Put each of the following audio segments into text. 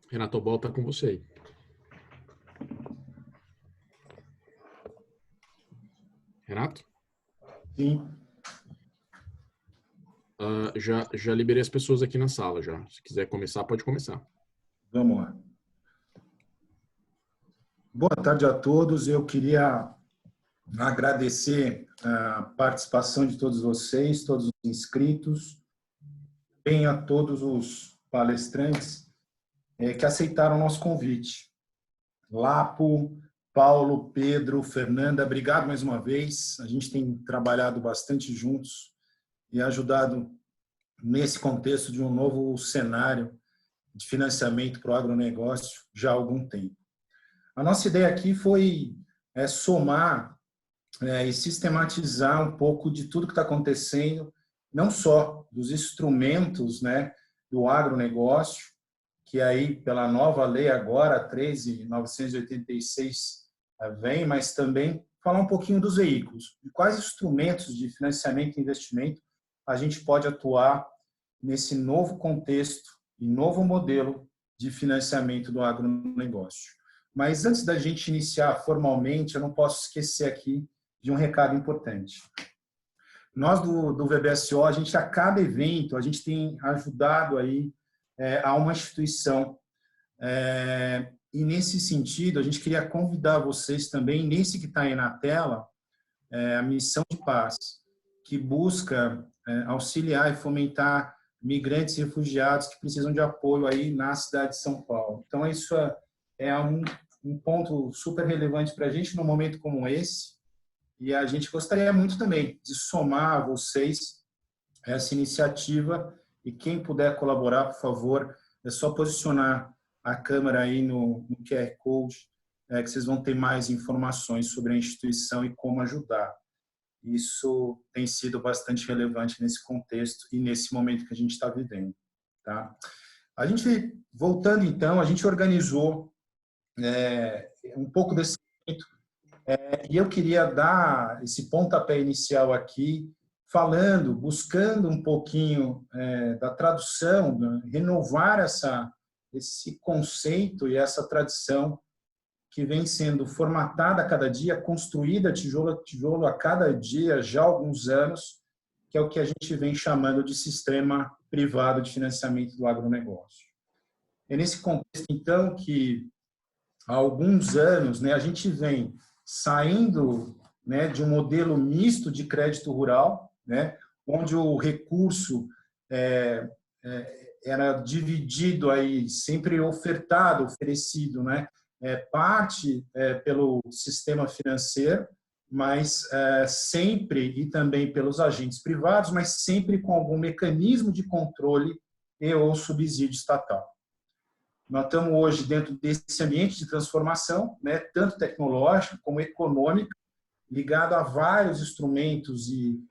Renato, volta com você aí. Renato? Sim. Já liberei as pessoas aqui na sala já. Se quiser começar, pode começar. Vamos lá. Boa tarde a todos. Eu queria agradecer a participação de todos vocês, todos os inscritos, bem a todos os palestrantes que aceitaram o nosso convite. Lapo, Paulo, Pedro, Fernanda, obrigado mais uma vez. A gente tem trabalhado bastante juntos e ajudado nesse contexto de um novo cenário de financiamento para o agronegócio já há algum tempo. A nossa ideia aqui foi somar e sistematizar um pouco de tudo que está acontecendo, não só dos instrumentos, né, do agronegócio, que aí pela nova lei agora, 13.986, vem, mas também falar um pouquinho dos veículos, de quais instrumentos de financiamento e investimento a gente pode atuar nesse novo contexto e novo modelo de financiamento do agronegócio. Mas antes da gente iniciar formalmente, eu não posso esquecer aqui de um recado importante. Nós do VBSO, a gente a cada evento, a gente tem ajudado aí a uma instituição e nesse sentido, a gente queria convidar vocês também, nesse que está aí na tela, a Missão de Paz, que busca auxiliar e fomentar migrantes e refugiados que precisam de apoio aí na cidade de São Paulo. Então, isso é um ponto super relevante para a gente num momento como esse, e a gente gostaria muito também de somar a vocês essa iniciativa, e quem puder colaborar, por favor, é só posicionar a câmera aí no QR Code, que vocês vão ter mais informações sobre a instituição e como ajudar. Isso tem sido bastante relevante nesse contexto e nesse momento que a gente está vivendo. Tá? A gente, voltando então, a gente organizou um pouco desse evento, e eu queria dar esse pontapé inicial aqui, buscando um pouquinho da tradução, renovar esse conceito e essa tradição que vem sendo formatada a cada dia, construída tijolo a tijolo a cada dia, já há alguns anos, que é o que a gente vem chamando de sistema privado de financiamento do agronegócio. É nesse contexto, então, que há alguns anos, né, a gente vem saindo, né, de um modelo misto de crédito rural, né, onde o recurso era dividido aí, sempre oferecido, né, parte pelo sistema financeiro, mas sempre, e também pelos agentes privados, mas sempre com algum mecanismo de controle e ou subsídio estatal. Nós estamos hoje dentro desse ambiente de transformação, né, tanto tecnológico como econômico, ligado a vários instrumentos e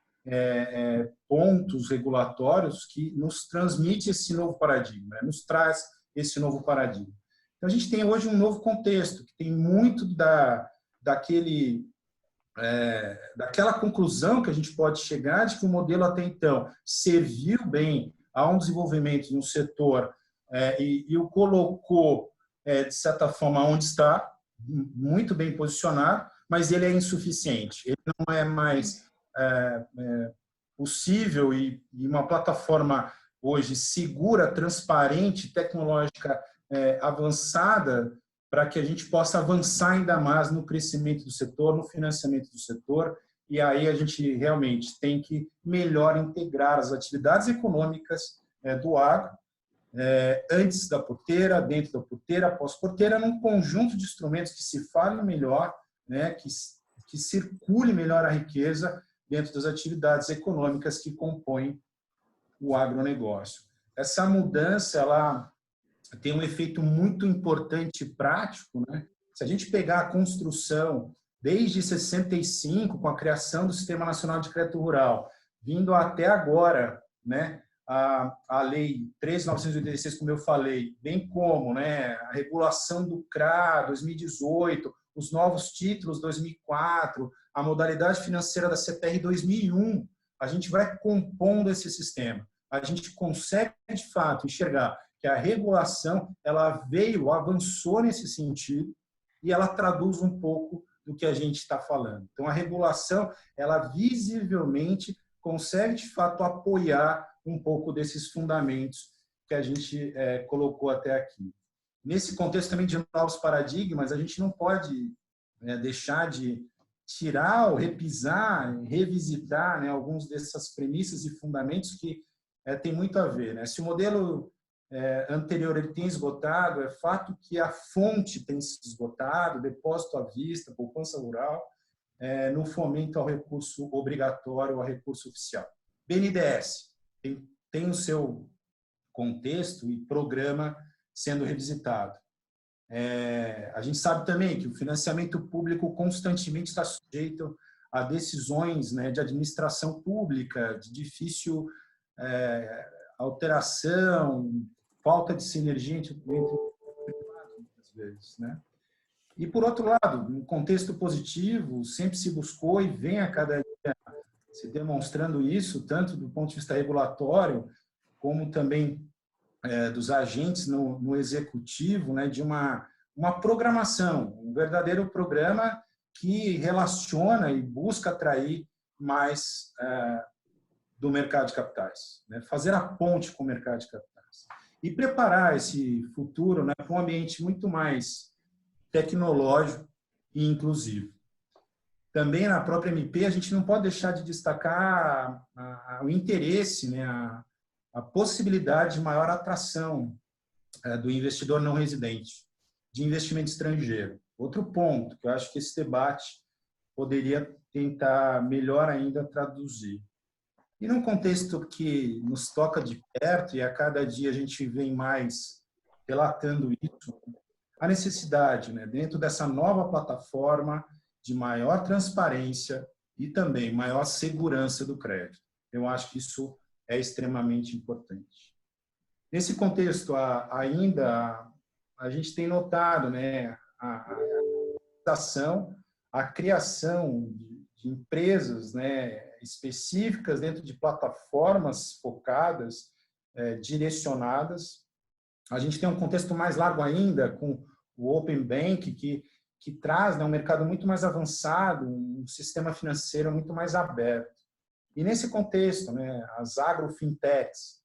pontos regulatórios que nos transmite esse novo paradigma, né, nos traz esse novo paradigma. Então, a gente tem hoje um novo contexto, que tem muito daquela conclusão que a gente pode chegar de que o modelo até então serviu bem a um desenvolvimento de um setor e o colocou, de certa forma, onde está, muito bem posicionado, mas ele é insuficiente. Ele não é mais possível e uma plataforma hoje segura, transparente, tecnológica avançada para que a gente possa avançar ainda mais no crescimento do setor, no financiamento do setor, e aí a gente realmente tem que melhor integrar as atividades econômicas do agro, antes da porteira, dentro da porteira, pós-porteira, num conjunto de instrumentos que se falem melhor, né, que circule melhor a riqueza dentro das atividades econômicas que compõem o agronegócio. Essa mudança, ela tem um efeito muito importante e prático, né? Se a gente pegar a construção desde 65, com a criação do Sistema Nacional de Crédito Rural, vindo até agora, né, a Lei 13.986, como eu falei, bem como, né, a regulação do CRA 2018, os novos títulos 2004, a modalidade financeira da CPR 2001, a gente vai compondo esse sistema. A gente consegue, de fato, enxergar que a regulação ela veio, avançou nesse sentido e ela traduz um pouco do que a gente está falando. Então, a regulação, ela visivelmente consegue, de fato, apoiar um pouco desses fundamentos que a gente colocou até aqui. Nesse contexto também de novos paradigmas, a gente não pode deixar de tirar ou repisar, revisitar, né, alguns dessas premissas e fundamentos que tem muito a ver, né? Se o modelo anterior ele tem esgotado, é fato que a fonte tem se esgotado, depósito à vista, poupança rural, no fomento ao recurso obrigatório, ao recurso oficial. BNDES tem o seu contexto e programa sendo revisitado. A gente sabe também que o financiamento público constantemente está sujeito a decisões, né, de administração pública, de difícil alteração, falta de sinergia entre privados, muitas vezes, né? E, por outro lado, no contexto positivo, sempre se buscou e vem a cada dia se demonstrando isso, tanto do ponto de vista regulatório, como também dos agentes no executivo, né, de uma programação, um verdadeiro programa que relaciona e busca atrair mais do mercado de capitais, né, fazer a ponte com o mercado de capitais e preparar esse futuro, né, para um ambiente muito mais tecnológico e inclusivo. Também na própria MP, a gente não pode deixar de destacar o interesse, né, a possibilidade de maior atração do investidor não residente, de investimento estrangeiro. Outro ponto que eu acho que esse debate poderia tentar melhor ainda traduzir. E num contexto que nos toca de perto, e a cada dia a gente vem mais relatando isso, a necessidade, né, dentro dessa nova plataforma, de maior transparência e também maior segurança do crédito. Eu acho que isso é extremamente importante. Nesse contexto, ainda a gente tem notado, né, a criação de empresas, né, específicas dentro de plataformas focadas, direcionadas. A gente tem um contexto mais largo ainda, com o Open Bank, que traz, né, um mercado muito mais avançado, um sistema financeiro muito mais aberto. E nesse contexto, né, as agrofintechs,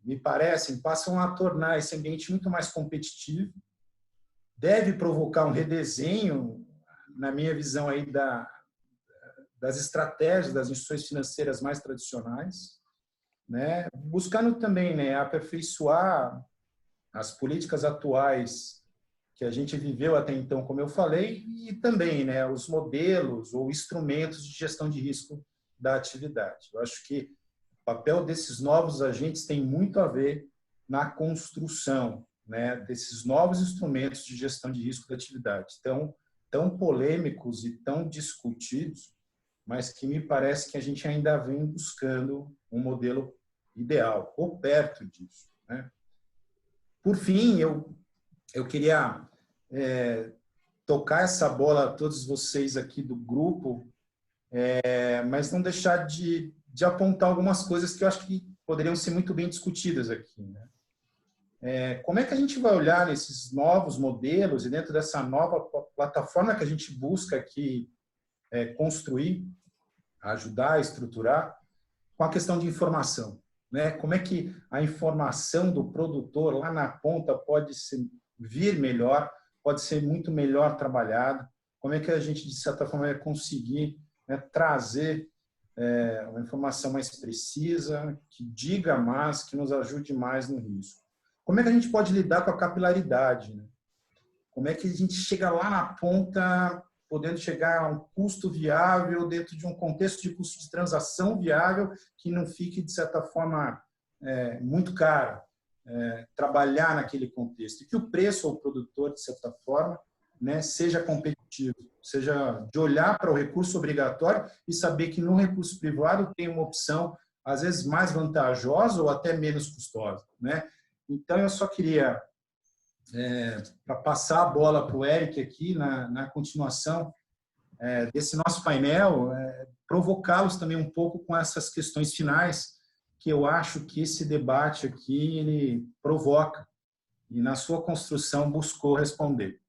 me parecem, passam a tornar esse ambiente muito mais competitivo, deve provocar um redesenho, na minha visão, aí das estratégias das instituições financeiras mais tradicionais, né, buscando também, né, aperfeiçoar as políticas atuais que a gente viveu até então, como eu falei, e também, né, os modelos ou instrumentos de gestão de risco da atividade. Eu acho que o papel desses novos agentes tem muito a ver na construção, né, desses novos instrumentos de gestão de risco da atividade, tão polêmicos e tão discutidos, mas que me parece que a gente ainda vem buscando um modelo ideal, ou perto disso, né? Por fim, eu queria tocar essa bola a todos vocês aqui do grupo, mas não deixar de apontar algumas coisas que eu acho que poderiam ser muito bem discutidas aqui, né? Como é que a gente vai olhar nesses novos modelos e dentro dessa nova plataforma que a gente busca aqui construir, ajudar a estruturar, com a questão de informação, né? Como é que a informação do produtor lá na ponta pode vir melhor, pode ser muito melhor trabalhada? Como é que a gente, de certa forma, vai conseguir, né, trazer uma informação mais precisa, que diga mais, que nos ajude mais no risco? Como é que a gente pode lidar com a capilaridade, né? Como é que a gente chega lá na ponta, podendo chegar a um custo viável dentro de um contexto de custo de transação viável que não fique, de certa forma, muito caro, trabalhar naquele contexto. E que o preço ao produtor, de certa forma, né, seja competitivo, seja de olhar para o recurso obrigatório e saber que no recurso privado tem uma opção, às vezes, mais vantajosa ou até menos custosa, né? Então, eu só queria, para passar a bola para o Eric aqui, na continuação, desse nosso painel, provocá-los também um pouco com essas questões finais que eu acho que esse debate aqui ele provoca e na sua construção buscou responder.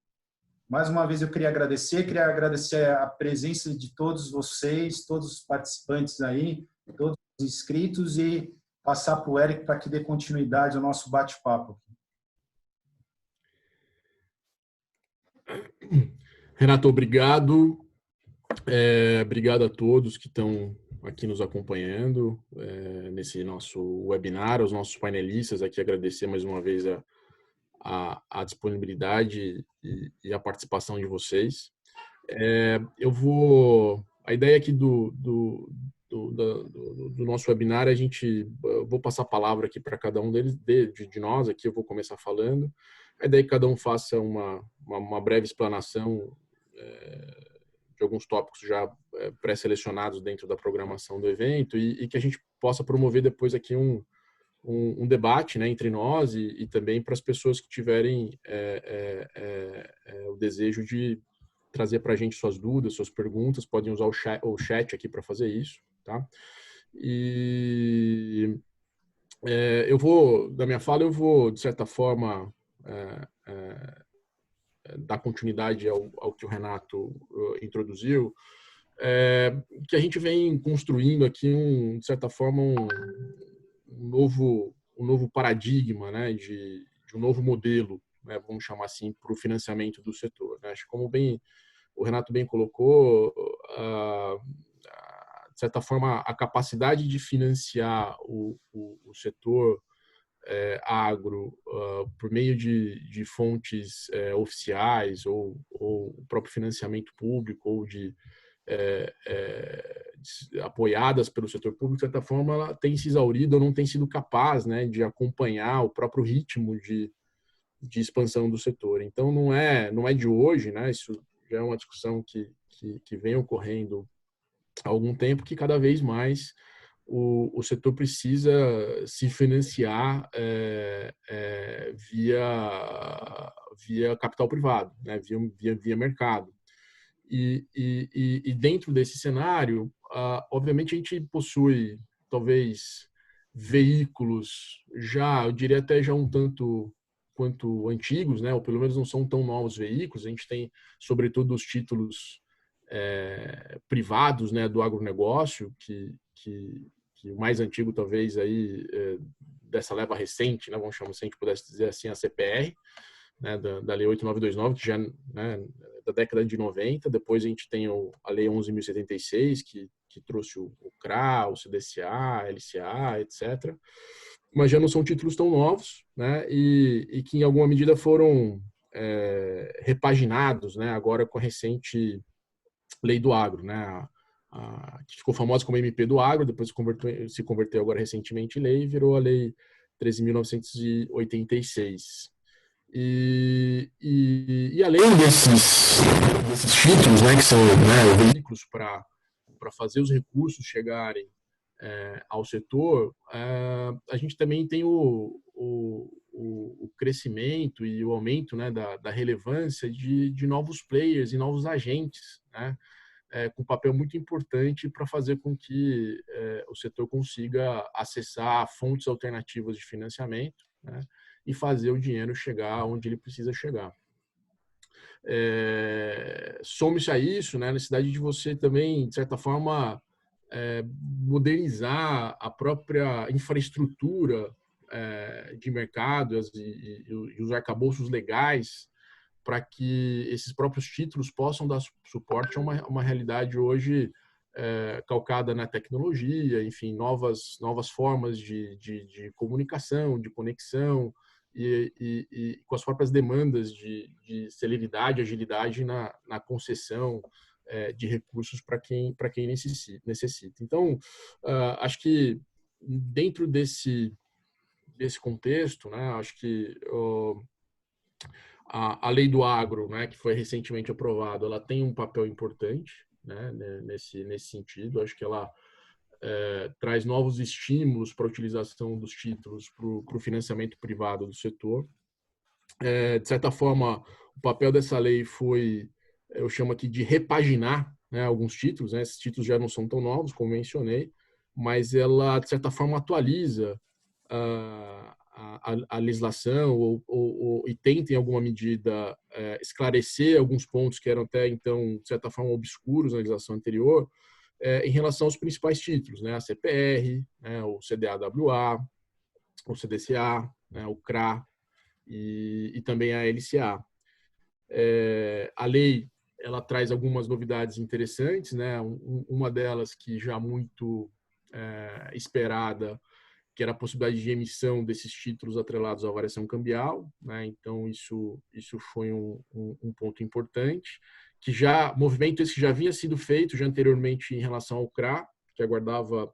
Mais uma vez eu queria agradecer a presença de todos vocês, todos os participantes aí, todos os inscritos e passar para o Éric para que dê continuidade ao nosso bate-papo. Renato, obrigado. Obrigado a todos que estão aqui nos acompanhando nesse nosso webinar, aos nossos painelistas aqui, agradecer mais uma vez a disponibilidade e a participação de vocês. A ideia aqui do nosso webinar, vou passar a palavra aqui para cada um deles, de nós aqui, eu vou começar falando. A ideia é que cada um faça uma breve explanação de alguns tópicos já pré-selecionados dentro da programação do evento e que a gente possa promover depois aqui um debate, né, entre nós e também para as pessoas que tiverem o desejo de trazer para a gente suas dúvidas, suas perguntas, podem usar o chat aqui para fazer isso, tá? E da minha fala, eu vou, de certa forma, dar continuidade ao que o Renato introduziu, que a gente vem construindo aqui, de certa forma, um novo paradigma, né, de um novo modelo, né, vamos chamar assim, para o financiamento do setor, né? Acho que como o Renato bem colocou, de certa forma, a capacidade de financiar o setor agro por meio de fontes oficiais ou o próprio financiamento público ou apoiadas pelo setor público, de certa forma, ela tem se exaurido ou não tem sido capaz, né, de acompanhar o próprio ritmo de expansão do setor. Então, não é de hoje, né, isso já é uma discussão que vem ocorrendo há algum tempo, que cada vez mais o setor precisa se financiar via capital privado, né, via mercado. E dentro desse cenário, obviamente, a gente possui, talvez, veículos eu diria até já um tanto quanto antigos, né, ou pelo menos não são tão novos veículos. A gente tem, sobretudo, os títulos privados, né, do agronegócio, que o mais antigo, talvez, aí, dessa leva recente, né, vamos chamar, se a gente pudesse dizer assim, a CPR, né, da Lei 8.929, que já, né, da década de 90. Depois a gente tem a Lei 11.076, que trouxe o CRA, o CDCA, a LCA, etc. Mas já não são títulos tão novos, né, e que em alguma medida foram repaginados, né, agora com a recente Lei do Agro, né, que ficou famosa como MP do Agro, depois se converteu agora recentemente em lei e virou a Lei 13.986. E além desses títulos, né, que são, né, veículos para fazer os recursos chegarem ao setor, a gente também tem o crescimento e o aumento, né, da relevância de novos players e novos agentes, né, com um papel muito importante para fazer com que o setor consiga acessar fontes alternativas de financiamento, né, e fazer o dinheiro chegar onde ele precisa chegar. Some-se a isso, né, a necessidade de você também, de certa forma, modernizar a própria infraestrutura de mercado e os arcabouços legais para que esses próprios títulos possam dar suporte a uma realidade hoje calcada na tecnologia, enfim, novas formas de comunicação, de conexão e com as próprias demandas de celeridade, agilidade na concessão de recursos para quem necessita. Então, acho que dentro desse contexto, né, acho que a Lei do Agro, né, que foi recentemente aprovada, ela tem um papel importante, né, nesse sentido. Acho que ela traz novos estímulos para a utilização dos títulos para o financiamento privado do setor. De certa forma, o papel dessa lei foi, eu chamo aqui de repaginar, né, alguns títulos, né, esses títulos já não são tão novos, como mencionei, mas ela, de certa forma, atualiza a legislação e tenta, em alguma medida, esclarecer alguns pontos que eram até então, de certa forma, obscuros na legislação anterior, em relação aos principais títulos, né, a CPR, né, o CDAWA, o CDCA, né, o CRA e também a LCA. A lei ela traz algumas novidades interessantes, né? Uma delas que já muito esperada, que era a possibilidade de emissão desses títulos atrelados à variação cambial, né? Então isso foi um ponto importante, que já movimento esse que já havia sido feito já anteriormente em relação ao CRA, que aguardava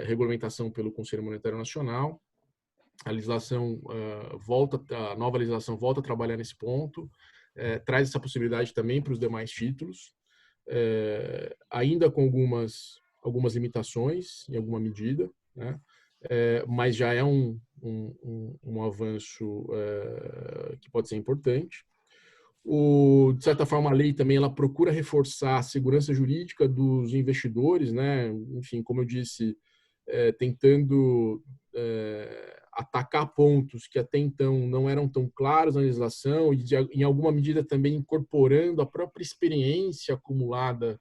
regulamentação pelo Conselho Monetário Nacional. A legislação a nova legislação volta a trabalhar nesse ponto, traz essa possibilidade também para os demais títulos, ainda com algumas limitações em alguma medida, né? Mas já é um avanço que pode ser importante. De certa forma, a lei também ela procura reforçar a segurança jurídica dos investidores, né? Enfim, como eu disse, tentando atacar pontos que até então não eram tão claros na legislação e, em alguma medida, também incorporando a própria experiência acumulada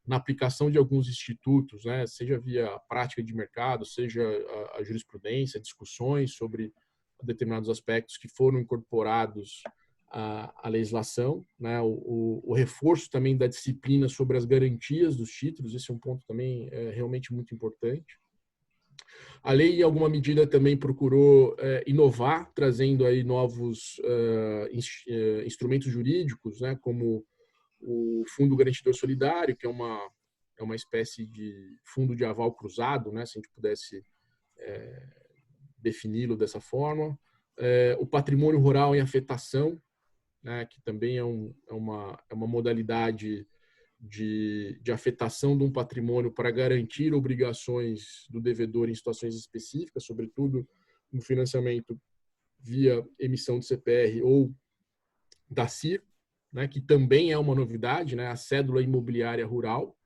na aplicação de alguns institutos, né? Seja via prática de mercado, seja a jurisprudência, discussões sobre determinados aspectos que foram incorporados à legislação, né? O reforço também da disciplina sobre as garantias dos títulos, esse é um ponto também realmente muito importante. A lei, em alguma medida, também procurou inovar, trazendo aí novos instrumentos jurídicos, né, como o Fundo Garantidor Solidário, que é uma espécie de fundo de aval cruzado, né, se a gente pudesse defini-lo dessa forma. O patrimônio rural em afetação, né, que também é uma modalidade de afetação de um patrimônio para garantir obrigações do devedor em situações específicas, sobretudo no financiamento via emissão de CPR ou da CIR, né, que também é uma novidade, né, a cédula imobiliária rural,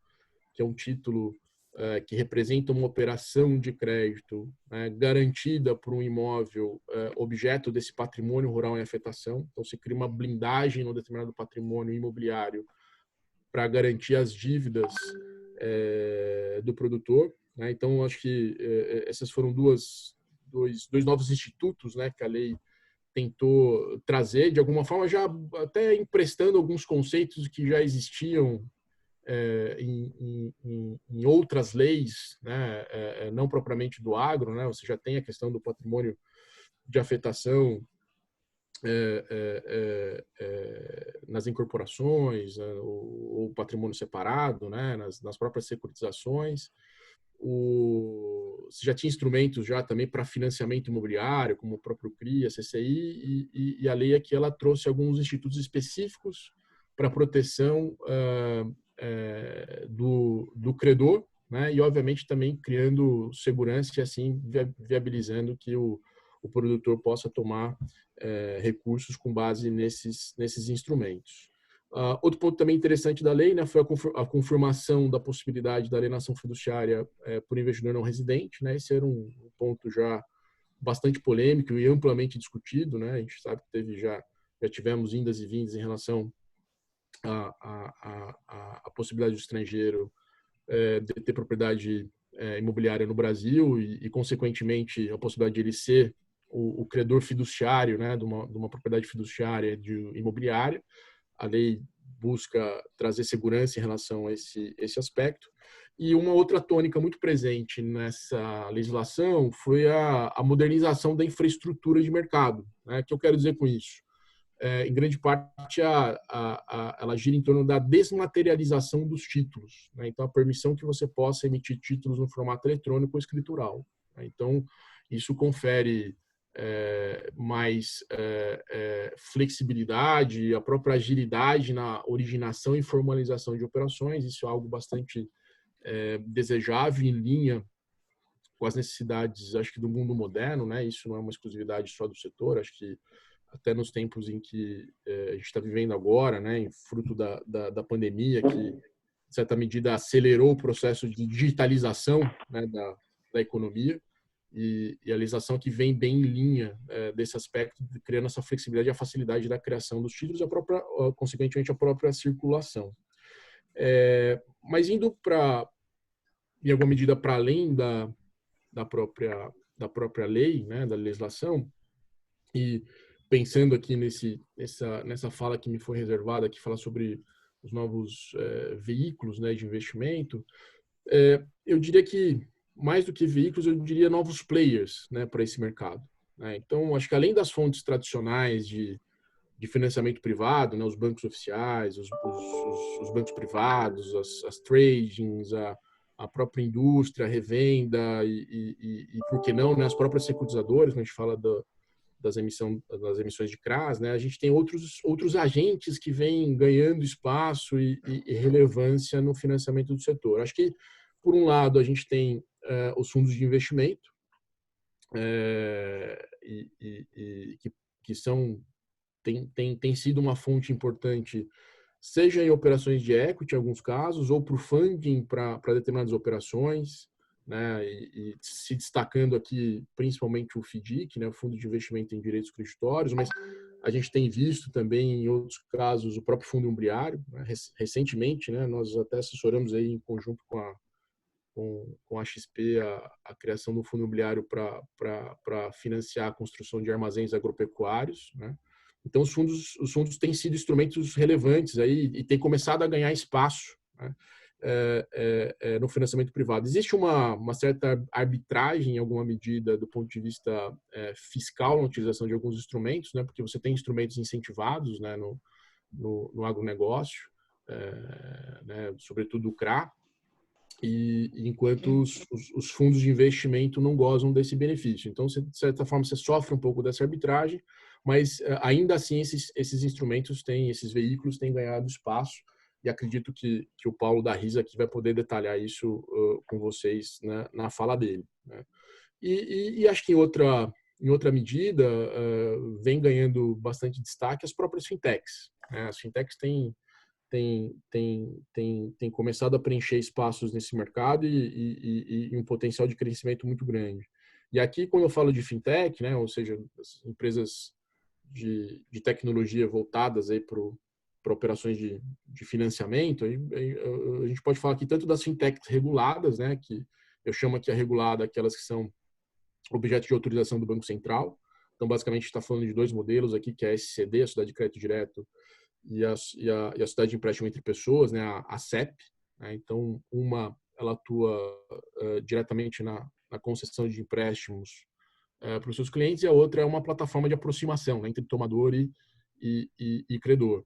que é um título que representa uma operação de crédito garantida por um imóvel objeto desse patrimônio rural em afetação. Então, se cria uma blindagem no determinado patrimônio imobiliário para garantir as dívidas do produtor, né? Então, acho que essas foram dois novos institutos, né, que a lei tentou trazer, de alguma forma, já até emprestando alguns conceitos que já existiam em outras leis, né, não propriamente do agro, né? Você já tem a questão do patrimônio de afetação nas incorporações, ou patrimônio separado, né, nas próprias securitizações. Você já tinha instrumentos já também para financiamento imobiliário, como o próprio CRI, a CCI, e a lei aqui ela trouxe alguns institutos específicos para proteção do credor, né, e obviamente também criando segurança e assim viabilizando que o produtor possa tomar recursos com base nesses instrumentos. Outro ponto também interessante da lei, né, foi a confirmação da possibilidade da alienação fiduciária por investidor não residente, né? Esse era um ponto já bastante polêmico e amplamente discutido, né? A gente sabe que já tivemos indas e vindas em relação à possibilidade do estrangeiro de ter propriedade imobiliária no Brasil e, consequentemente, a possibilidade de ele ser o credor fiduciário, né, de uma propriedade fiduciária imobiliária. A lei busca trazer segurança em relação a esse aspecto. E uma outra tônica muito presente nessa legislação foi a modernização da infraestrutura de mercado. Né? O que eu quero dizer com isso? Em grande parte, ela gira em torno da desmaterialização dos títulos. Né? Então, a permissão que você possa emitir títulos no formato eletrônico ou escritural. Né? Então, isso confere mais flexibilidade, a própria agilidade na originação e formalização de operações. Isso é algo bastante desejável, em linha com as necessidades, acho que, do mundo moderno. Né? Isso não é uma exclusividade só do setor, acho que até nos tempos em que a gente está vivendo agora, né, em fruto da pandemia, que de certa medida, acelerou o processo de digitalização, né, da economia, e a legislação que vem bem em linha desse aspecto, criando essa flexibilidade e a facilidade da criação dos títulos e, consequentemente, a própria circulação. Mas indo em alguma medida, para além da própria lei, né, da legislação, e pensando aqui nessa fala que me foi reservada, que fala sobre os novos veículos, né, de investimento, eu diria que, mais do que veículos, eu diria novos players, né, para esse mercado, né? Então, acho que além das fontes tradicionais de financiamento privado, né, os bancos oficiais, os bancos privados, as tradings, a própria indústria, a revenda e por que não, né, as próprias securitizadoras, quando a gente fala das emissões de CRAs, né, a gente tem outros agentes que vêm ganhando espaço e relevância no financiamento do setor. Acho que, por um lado, a gente tem os fundos de investimento, que tem sido uma fonte importante, seja em operações de equity, em alguns casos, ou para o funding para determinadas operações, né? E se destacando aqui principalmente o FDIC, né? O Fundo de Investimento em Direitos Creditórios, mas a gente tem visto também em outros casos o próprio fundo imobiliário, né? Recentemente, né? Nós até assessoramos aí em conjunto com a XP a criação do fundo imobiliário para financiar a construção de armazéns agropecuários, né? Então, os fundos têm sido instrumentos relevantes aí e têm começado a ganhar espaço, né, no financiamento privado. Existe uma certa arbitragem, em alguma medida, do ponto de vista fiscal, na utilização de alguns instrumentos, né, porque você tem instrumentos incentivados, né, no agronegócio, né, sobretudo o CRA, e enquanto os fundos de investimento não gozam desse benefício. Então, de certa forma, você sofre um pouco dessa arbitragem, mas ainda assim esses instrumentos esses veículos têm ganhado espaço, e acredito que o Paulo da Risa aqui vai poder detalhar isso com vocês, né, na fala dele, né? E acho que em outra medida vem ganhando bastante destaque as próprias fintechs, né? As fintechs tem começado a preencher espaços nesse mercado e um potencial de crescimento muito grande. E aqui, quando eu falo de fintech, né, ou seja, as empresas de tecnologia voltadas para operações de financiamento, aí a gente pode falar aqui tanto das fintechs reguladas, né, que eu chamo aqui a regulada aquelas que são objeto de autorização do Banco Central. Então, basicamente, está falando de dois modelos aqui, que é a SCD, a Sociedade de Crédito Direto, e a Sociedade de Empréstimo entre Pessoas, né, a CEP, né? Então, ela atua diretamente na concessão de empréstimos para os seus clientes, e a outra é uma plataforma de aproximação, né, entre tomador e credor.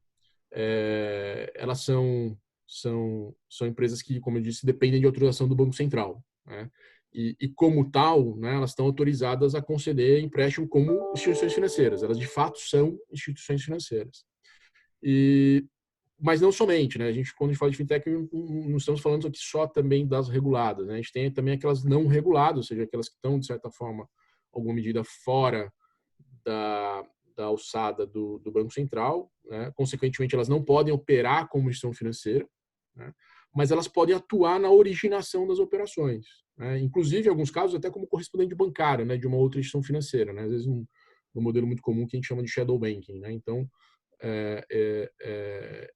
Elas são empresas que, como eu disse, dependem de autorização do Banco Central, né? E como tal, né, elas estão autorizadas a conceder empréstimo como instituições financeiras. Elas, de fato, são instituições financeiras. Mas não somente, né? Quando a gente fala de fintech, não estamos falando aqui só também das reguladas, né? A gente tem também aquelas não reguladas, ou seja, aquelas que estão, de certa forma, alguma medida fora da alçada do Banco Central, né? Consequentemente, elas não podem operar como instituição financeira, né? Mas elas podem atuar na originação das operações, né? Inclusive, em alguns casos, até como correspondente bancário, né, de uma outra instituição financeira, né? Às vezes um modelo muito comum que a gente chama de shadow banking, né? Então,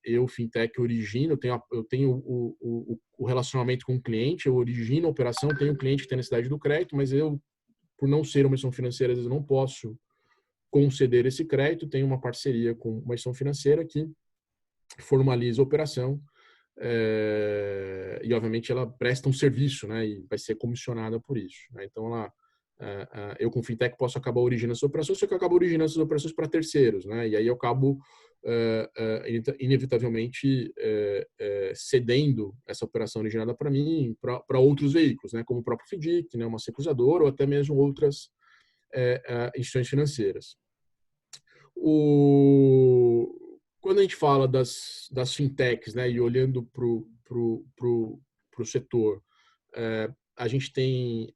eu, fintech, origino, eu tenho o relacionamento com o cliente, eu origino a operação, tenho o cliente que tem necessidade do crédito, mas eu, por não ser uma instituição financeira, às vezes eu não posso conceder esse crédito, tenho uma parceria com uma instituição financeira que formaliza a operação, e obviamente ela presta um serviço, né, e vai ser comissionada por isso, né? Então eu com fintech posso acabar originando essas operações, só que eu acabo originando essas operações para terceiros, né? E aí eu acabo inevitavelmente cedendo essa operação originada para mim para outros veículos, né? Como o próprio FDIC, né? Uma securizadora ou até mesmo outras instituições financeiras. Quando a gente fala das fintechs, né? E olhando para o setor, a gente tem,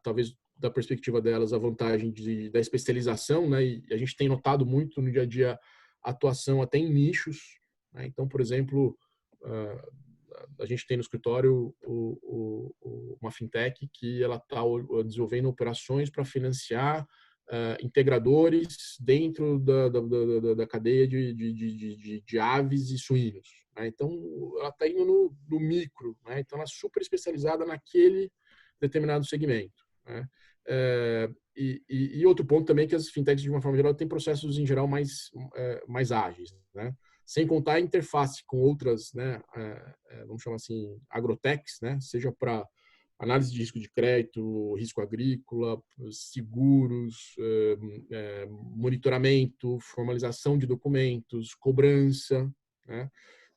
talvez da perspectiva delas, a vantagem da especialização, né? E a gente tem notado muito no dia a dia atuação até em nichos, né? Então, por exemplo, a gente tem no escritório uma fintech que ela está desenvolvendo operações para financiar integradores dentro da cadeia de aves e suínos, né? Então, ela está indo no micro, né? Então, ela é super especializada naquele determinado segmento, né? E outro ponto também é que as fintechs, de uma forma geral, têm processos, em geral, mais ágeis, né? Sem contar a interface com outras, né, vamos chamar assim, agrotechs, né? Seja para análise de risco de crédito, risco agrícola, seguros, monitoramento, formalização de documentos, cobrança, né?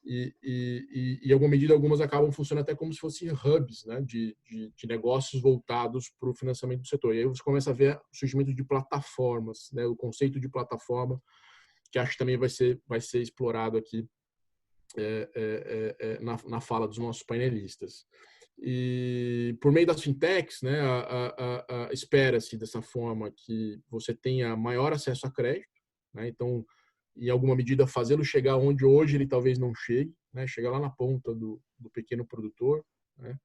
Em alguma medida, algumas acabam funcionando até como se fossem hubs, né, de negócios voltados para o financiamento do setor. E aí você começa a ver o surgimento de plataformas, né, o conceito de plataforma, que acho que também vai ser explorado aqui na fala dos nossos painelistas. E por meio das fintechs, né, espera-se dessa forma que você tenha maior acesso a crédito, né? Então, em alguma medida, fazê-lo chegar onde hoje ele talvez não chegue, né? Chegar lá na ponta do pequeno produtor, né?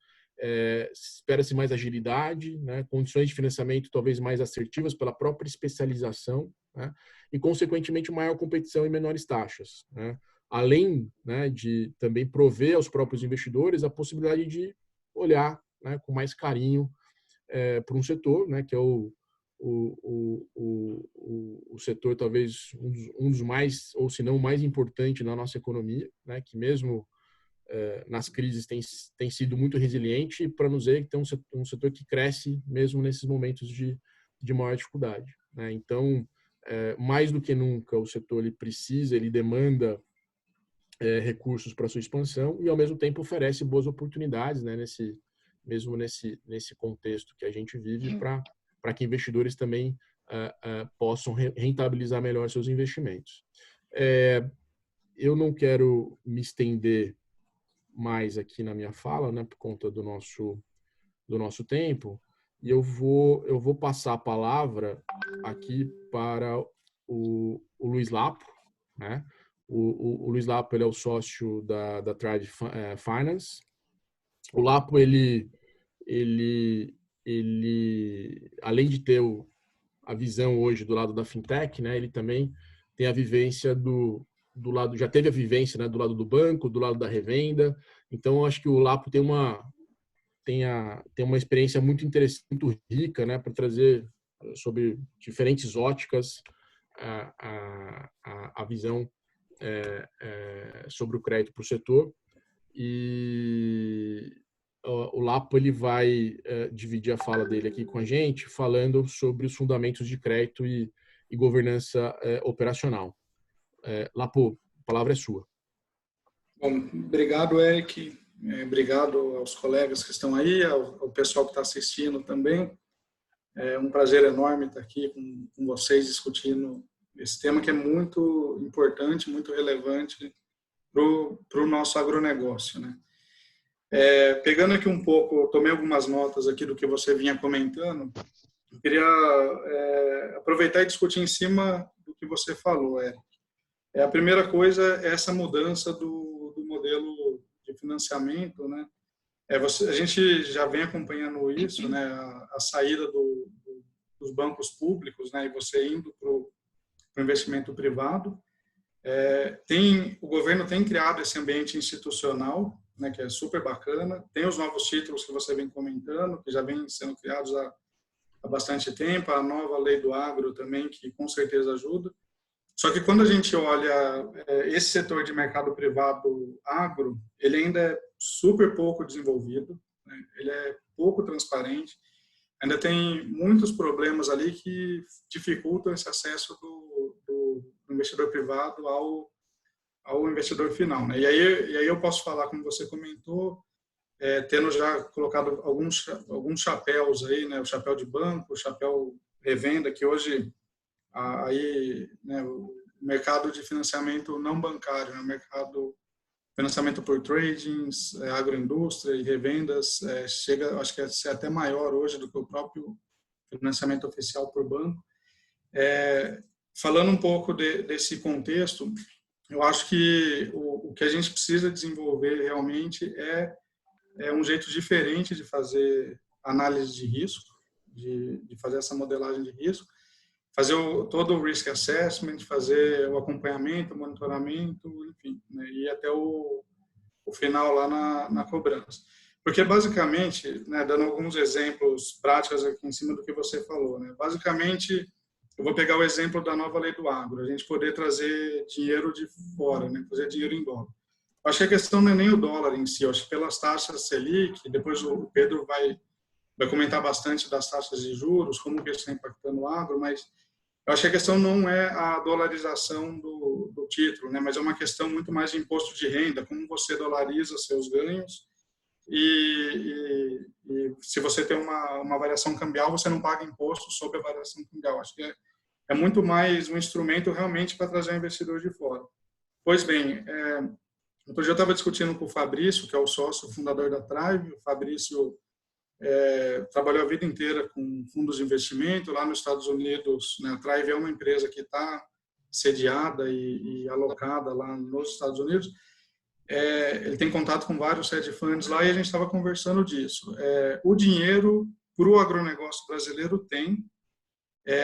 Espera-se mais agilidade, né? Condições de financiamento talvez mais assertivas pela própria especialização, né? E, consequentemente, maior competição e menores taxas, né? Além, né, de também prover aos próprios investidores a possibilidade de olhar, né, com mais carinho para um setor, né, que é o setor talvez um dos mais, ou se não o mais importante na nossa economia, né, que mesmo nas crises tem sido muito resiliente, para nos dizer que tem um setor que cresce mesmo nesses momentos de maior dificuldade, né? Então, mais do que nunca, o setor ele demanda recursos para sua expansão e, ao mesmo tempo, oferece boas oportunidades, né, nesse contexto que a gente vive, para que investidores também possam rentabilizar melhor seus investimentos. Eu não quero me estender mais aqui na minha fala, né, por conta do nosso tempo, e eu vou passar a palavra aqui para o Luiz Lapo, né? O Luiz Lapo, ele é o sócio da Thrive Finance. O Lapo, ele além de ter a visão hoje do lado da fintech, né, ele também tem a vivência do lado, já teve a vivência, né, do lado do banco, do lado da revenda. Então, eu acho que o Lapo tem uma experiência muito interessante, muito rica, né, para trazer sobre diferentes óticas a visão sobre o crédito para o setor. E o Lapo, ele vai dividir a fala dele aqui com a gente, falando sobre os fundamentos de crédito e governança operacional. Lapo, a palavra é sua. Bom, obrigado, Eric. Obrigado aos colegas que estão aí, ao pessoal que está assistindo também. É um prazer enorme estar aqui com vocês discutindo esse tema que é muito importante, muito relevante para o nosso agronegócio, né? Pegando aqui um pouco, eu tomei algumas notas aqui do que você vinha comentando. Eu queria aproveitar e discutir em cima do que você falou, Eric. A primeira coisa é essa mudança do modelo de financiamento, né? A gente já vem acompanhando isso, né? A saída dos bancos públicos, né? E você indo para o investimento privado. O governo tem criado esse ambiente institucional, né? Que é super bacana. Tem os novos títulos que você vem comentando, que já vêm sendo criados há bastante tempo. A nova lei do agro também, que com certeza ajuda. Só que quando a gente olha esse setor de mercado privado agro, ele ainda é super pouco desenvolvido, né? Ele é pouco transparente, ainda tem muitos problemas ali que dificultam esse acesso do investidor privado ao investidor final, né? E aí eu posso falar, como você comentou, tendo já colocado alguns chapéus aí, né? O chapéu de banco, o chapéu revenda, que hoje aí, né, o mercado de financiamento não bancário, né, o mercado financiamento por tradings, agroindústria e revendas, chega, acho que é ser até maior hoje do que o próprio financiamento oficial por banco. Falando um pouco desse contexto, eu acho que o que a gente precisa desenvolver realmente é um jeito diferente de fazer análise de risco, de fazer essa modelagem de risco, fazer todo o risk assessment, fazer o acompanhamento, o monitoramento, enfim, né, e até o final lá na cobrança. Porque, basicamente, né, dando alguns exemplos práticos aqui em cima do que você falou, né, basicamente, eu vou pegar o exemplo da nova lei do agro, a gente poder trazer dinheiro de fora, né, fazer dinheiro em dólar. Acho que a questão não é nem o dólar em si, acho que pelas taxas Selic, depois o Pedro vai comentar bastante das taxas de juros, como que isso está impactando o agro, mas eu acho que a questão não é a dolarização do título, né, mas é uma questão muito mais de imposto de renda, como você dolariza seus ganhos e se você tem uma variação cambial, você não paga imposto sobre a variação cambial. Acho que é muito mais um instrumento realmente para trazer investidor de fora. Pois bem, outro dia eu estava discutindo com o Fabrício, que é o sócio fundador da Thrive. O Fabrício trabalhou a vida inteira com fundos de investimento lá nos Estados Unidos, né? A Thrive é uma empresa que está sediada e alocada lá nos Estados Unidos. Ele tem contato com vários hedge funds lá e a gente estava conversando disso. O dinheiro para o agronegócio brasileiro tem.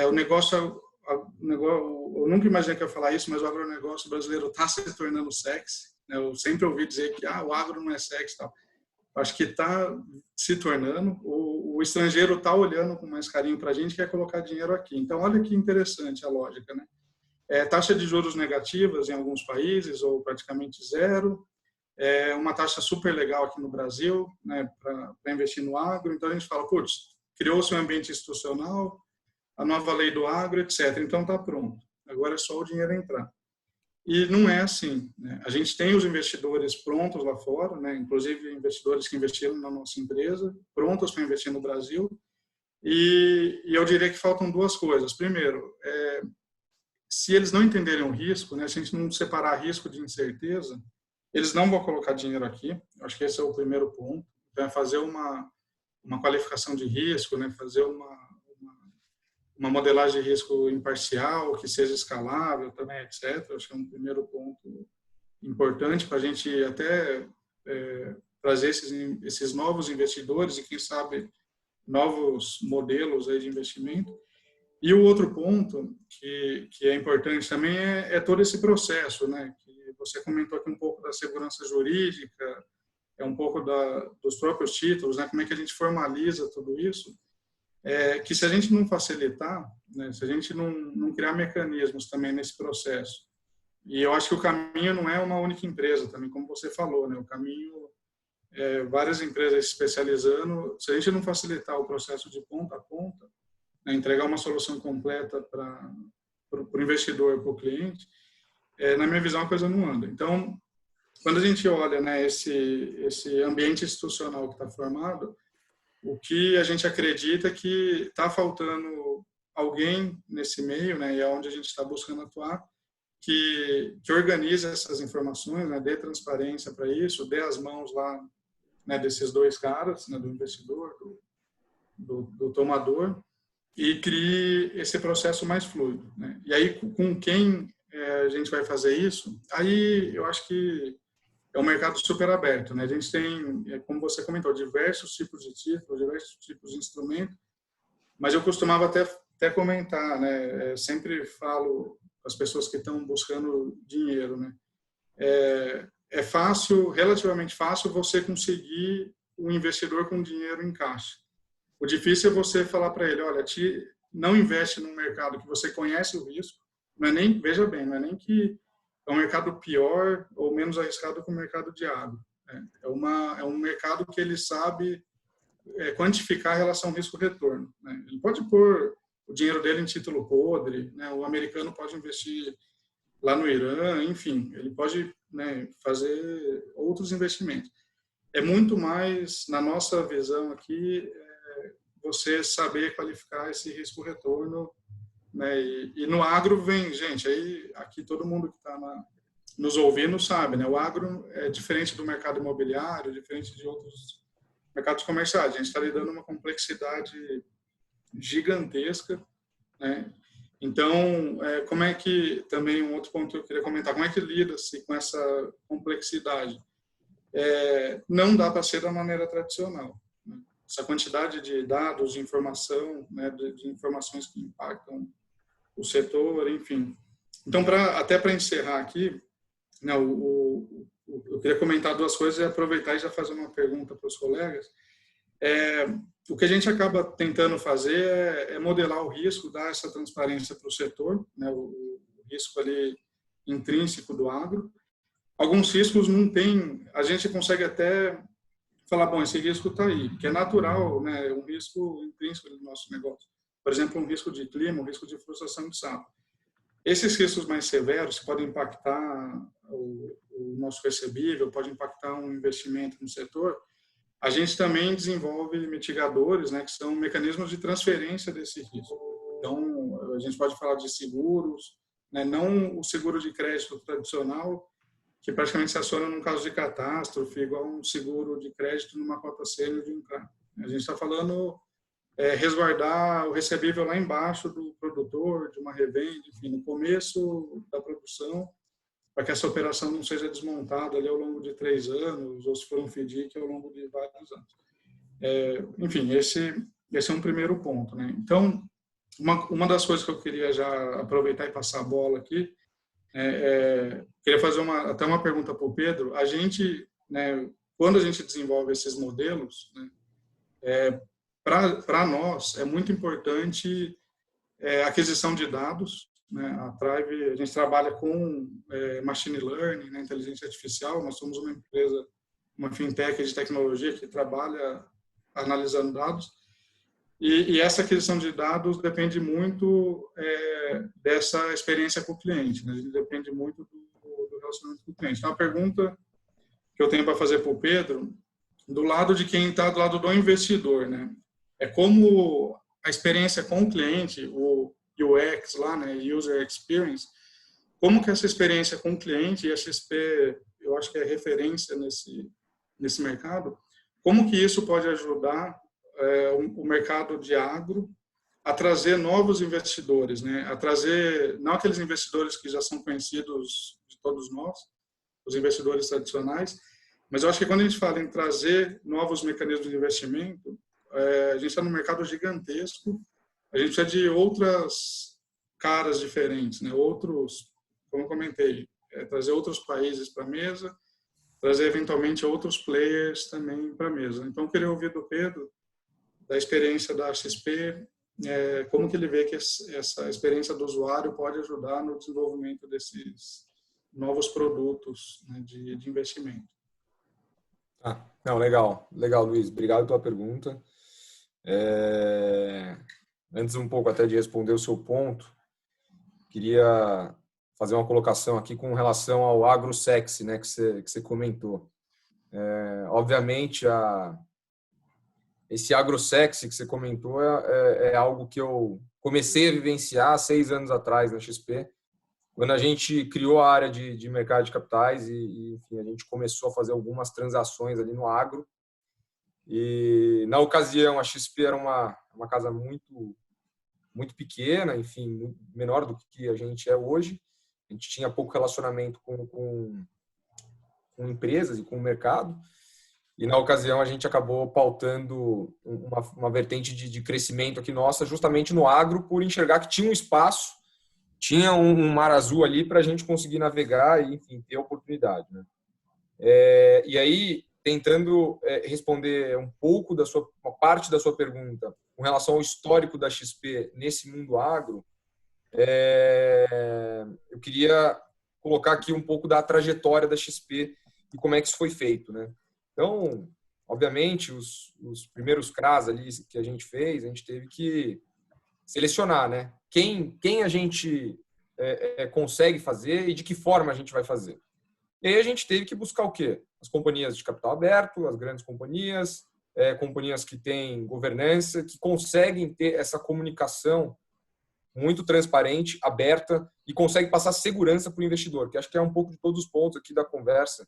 O negócio, eu nunca imaginei que eu ia falar isso, mas o agronegócio brasileiro está se tornando sexy. Né? Eu sempre ouvi dizer que o agro não é sexy, tal. Acho que está se tornando. O estrangeiro está olhando com mais carinho para a gente, quer colocar dinheiro aqui. Então, olha que interessante a lógica, né? Taxa de juros negativas em alguns países, ou praticamente zero. Uma taxa super legal aqui no Brasil, né, para investir no agro. Então, a gente fala, putz, criou-se um ambiente institucional, a nova lei do agro, etc. Então, está pronto. Agora é só o dinheiro entrar. E não é assim, né? A gente tem os investidores prontos lá fora, né? Inclusive investidores que investiram na nossa empresa, prontos para investir no Brasil. E eu diria que faltam duas coisas. Primeiro, se eles não entenderem o risco, né? Se a gente não separar risco de incerteza, eles não vão colocar dinheiro aqui. Eu acho que esse é o primeiro ponto. Então, fazer uma qualificação de risco, né? Fazer uma modelagem de risco imparcial, que seja escalável também, etc. Acho que é um primeiro ponto importante para a gente até trazer esses novos investidores e, quem sabe, novos modelos aí de investimento. E o outro ponto que é importante também é todo esse processo, né? Que você comentou aqui um pouco da segurança jurídica, um pouco dos próprios títulos, né? Como é que a gente formaliza tudo isso? Que se a gente não facilitar, né, se a gente não criar mecanismos também nesse processo, e eu acho que o caminho não é uma única empresa também, como você falou, né, o caminho é várias empresas se especializando. Se a gente não facilitar o processo de ponta a ponta, né, entregar uma solução completa para o investidor, para o cliente, na minha visão a coisa não anda. Então, quando a gente olha, né, esse ambiente institucional que está formado, o que a gente acredita é que está faltando alguém nesse meio, né, e é onde a gente está buscando atuar, que organize essas informações, né, dê transparência para isso, dê as mãos lá, né, desses dois caras, né, do investidor, do tomador, e crie esse processo mais fluido, né? E aí, com quem a gente vai fazer isso? Aí eu acho que é um mercado super aberto, né? A gente tem, como você comentou, diversos tipos de títulos, diversos tipos de instrumentos, mas eu costumava até comentar, né? Sempre falo para as pessoas que estão buscando dinheiro, né? É fácil, relativamente fácil, você conseguir um investidor com dinheiro em caixa. O difícil é você falar para ele, olha, não investe num mercado que você conhece o risco, não é nem, veja bem, não é nem que é um mercado pior ou menos arriscado que o mercado de agro. É um mercado que ele sabe quantificar a relação risco-retorno, né? Ele pode pôr o dinheiro dele em título podre, né? O americano pode investir lá no Irã, enfim, ele pode, né, fazer outros investimentos. É muito mais, na nossa visão aqui, você saber qualificar esse risco-retorno, né? E no agro vem, gente, aí aqui todo mundo que está nos ouvindo sabe, né? O agro é diferente do mercado imobiliário, diferente de outros mercados comerciais. A gente está lidando com uma complexidade gigantesca, né? Então, como é que, também um outro ponto que eu queria comentar, como é que lida-se com essa complexidade? Não dá para ser da maneira tradicional, né? Essa quantidade de dados, de informação, né, de informações que impactam o setor, enfim. Então, até para encerrar aqui, né, eu queria comentar duas coisas e aproveitar e já fazer uma pergunta para os colegas. O que a gente acaba tentando fazer é modelar o risco, dar essa transparência para o setor, né, o risco ali intrínseco do agro. Alguns riscos não tem, a gente consegue até falar, bom, esse risco está aí, que é natural, né, um risco intrínseco do nosso negócio. Por exemplo, um risco de clima, um risco de flutuação de safra. Esses riscos mais severos que podem impactar o nosso recebível, pode impactar um investimento no setor, a gente também desenvolve mitigadores, né, que são mecanismos de transferência desse risco. Então, a gente pode falar de seguros, né, não o seguro de crédito tradicional, que praticamente se aciona num caso de catástrofe, igual um seguro de crédito numa cota sênior de um carro. A gente está falando resguardar o recebível lá embaixo do produtor, de uma revenda, enfim, no começo da produção, para que essa operação não seja desmontada ali ao longo de 3 anos, ou se for um FDIC, ao longo de vários anos. Enfim, esse é um primeiro ponto, né? Então, uma das coisas que eu queria já aproveitar e passar a bola aqui, queria fazer até uma pergunta para o Pedro. A gente, né, quando a gente desenvolve esses modelos, né, para nós é muito importante a aquisição de dados, né? A Thrive, a gente trabalha com machine learning, né, inteligência artificial. Nós somos uma empresa, uma fintech de tecnologia que trabalha analisando dados. E essa aquisição de dados depende muito dessa experiência com o cliente, né? A gente depende muito do relacionamento com o cliente. Então, a pergunta que eu tenho para fazer para o Pedro, do lado de quem está do lado do investidor, né? É como a experiência com o cliente, o UX lá, né? User Experience, como que essa experiência com o cliente, e a XP, eu acho que é referência nesse mercado, como que isso pode ajudar o mercado de agro a trazer novos investidores, né? A trazer, não aqueles investidores que já são conhecidos de todos nós, os investidores tradicionais, mas eu acho que quando a gente fala em trazer novos mecanismos de investimento, a gente está num mercado gigantesco, a gente precisa de outras caras diferentes, né? Outros, como eu comentei, trazer outros países para a mesa, trazer eventualmente outros players também para a mesa. Então, eu queria ouvir do Pedro, da experiência da XP, como que ele vê que essa experiência do usuário pode ajudar no desenvolvimento desses novos produtos, né, de investimento. Não, legal, Luiz. Obrigado pela pergunta. Antes um pouco até de responder o seu ponto, queria fazer uma colocação aqui com relação ao AgroSexy, né, que você comentou. Obviamente, esse AgroSexy que você comentou é algo que eu comecei a vivenciar 6 anos atrás na XP, quando a gente criou a área de mercado de capitais e enfim, a gente começou a fazer algumas transações ali no agro. E, na ocasião, a XP era uma casa muito, muito pequena, enfim, menor do que a gente é hoje. A gente tinha pouco relacionamento com empresas e com o mercado. E, na ocasião, a gente acabou pautando uma vertente de crescimento aqui nossa, justamente no agro, por enxergar que tinha um espaço, tinha um mar azul ali para a gente conseguir navegar e, enfim, ter oportunidade, né? E aí, tentando responder um pouco uma parte da sua pergunta com relação ao histórico da XP nesse mundo agro, eu queria colocar aqui um pouco da trajetória da XP e como é que isso foi feito, né? Então, obviamente, os primeiros CRAs ali que a gente fez, a gente teve que selecionar, né? Quem a gente consegue fazer e de que forma a gente vai fazer. E aí a gente teve que buscar o quê? As companhias de capital aberto, as grandes companhias, companhias que têm governança, que conseguem ter essa comunicação muito transparente, aberta e conseguem passar segurança para o investidor, que acho que é um pouco de todos os pontos aqui da conversa,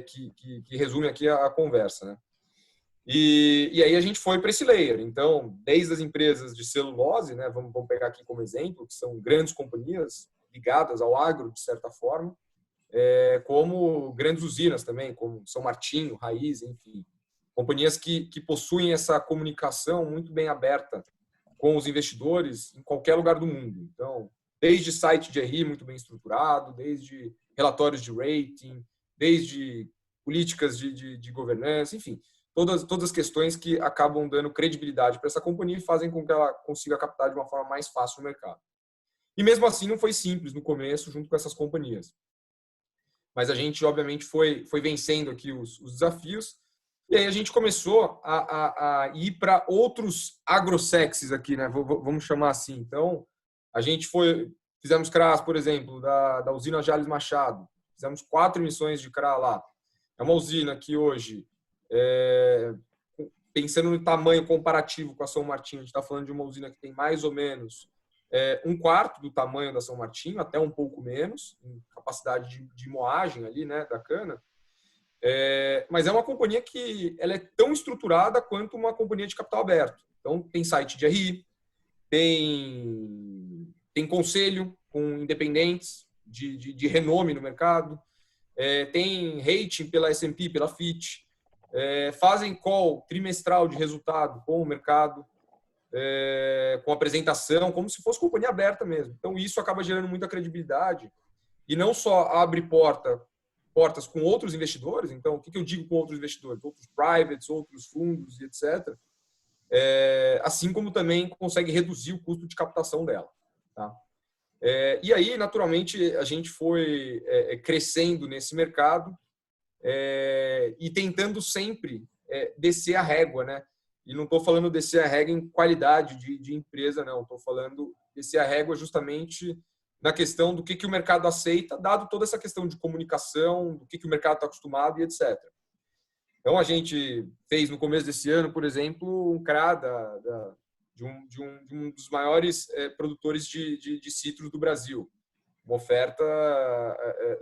que resume aqui a conversa, né? E aí a gente foi para esse layer. Então, desde as empresas de celulose, né, vamos pegar aqui como exemplo, que são grandes companhias ligadas ao agro, de certa forma, como grandes usinas também, como São Martinho, Raiz, enfim. Companhias que possuem essa comunicação muito bem aberta com os investidores em qualquer lugar do mundo. Então, desde site de RI muito bem estruturado, desde relatórios de rating, desde políticas de governança, enfim, todas as questões que acabam dando credibilidade para essa companhia e fazem com que ela consiga captar de uma forma mais fácil no mercado. E mesmo assim não foi simples no começo junto com essas companhias. Mas a gente, obviamente, foi vencendo aqui os desafios. E aí a gente começou a ir para outros agrosexes aqui, né? Vamos chamar assim. Então, a gente fizemos CRAs, por exemplo, da usina Jales Machado. Fizemos 4 emissões de CRA lá. É uma usina que hoje, pensando no tamanho comparativo com a São Martinho, a gente está falando de uma usina que tem mais ou menos 1/4 do tamanho da São Martinho, até um pouco menos, em capacidade de moagem ali, né, da cana. Mas é uma companhia que ela é tão estruturada quanto uma companhia de capital aberto. Então, tem site de RI, tem conselho com independentes de renome no mercado, tem rating pela S&P, pela Fitch, fazem call trimestral de resultado com o mercado, com apresentação, como se fosse companhia aberta mesmo. Então, isso acaba gerando muita credibilidade e não só abre portas com outros investidores. Então, o que eu digo com outros investidores? Outros privates, outros fundos e etc. Assim como também consegue reduzir o custo de captação dela. Tá? E aí, naturalmente, a gente foi crescendo nesse mercado e tentando sempre descer a régua, né? E não estou falando descer a régua em qualidade de empresa, não. Estou falando descer a régua justamente na questão do que o mercado aceita, dado toda essa questão de comunicação, do que o mercado está acostumado e etc. Então, a gente fez no começo desse ano, por exemplo, um CRA de um dos maiores produtores de citros do Brasil. Uma oferta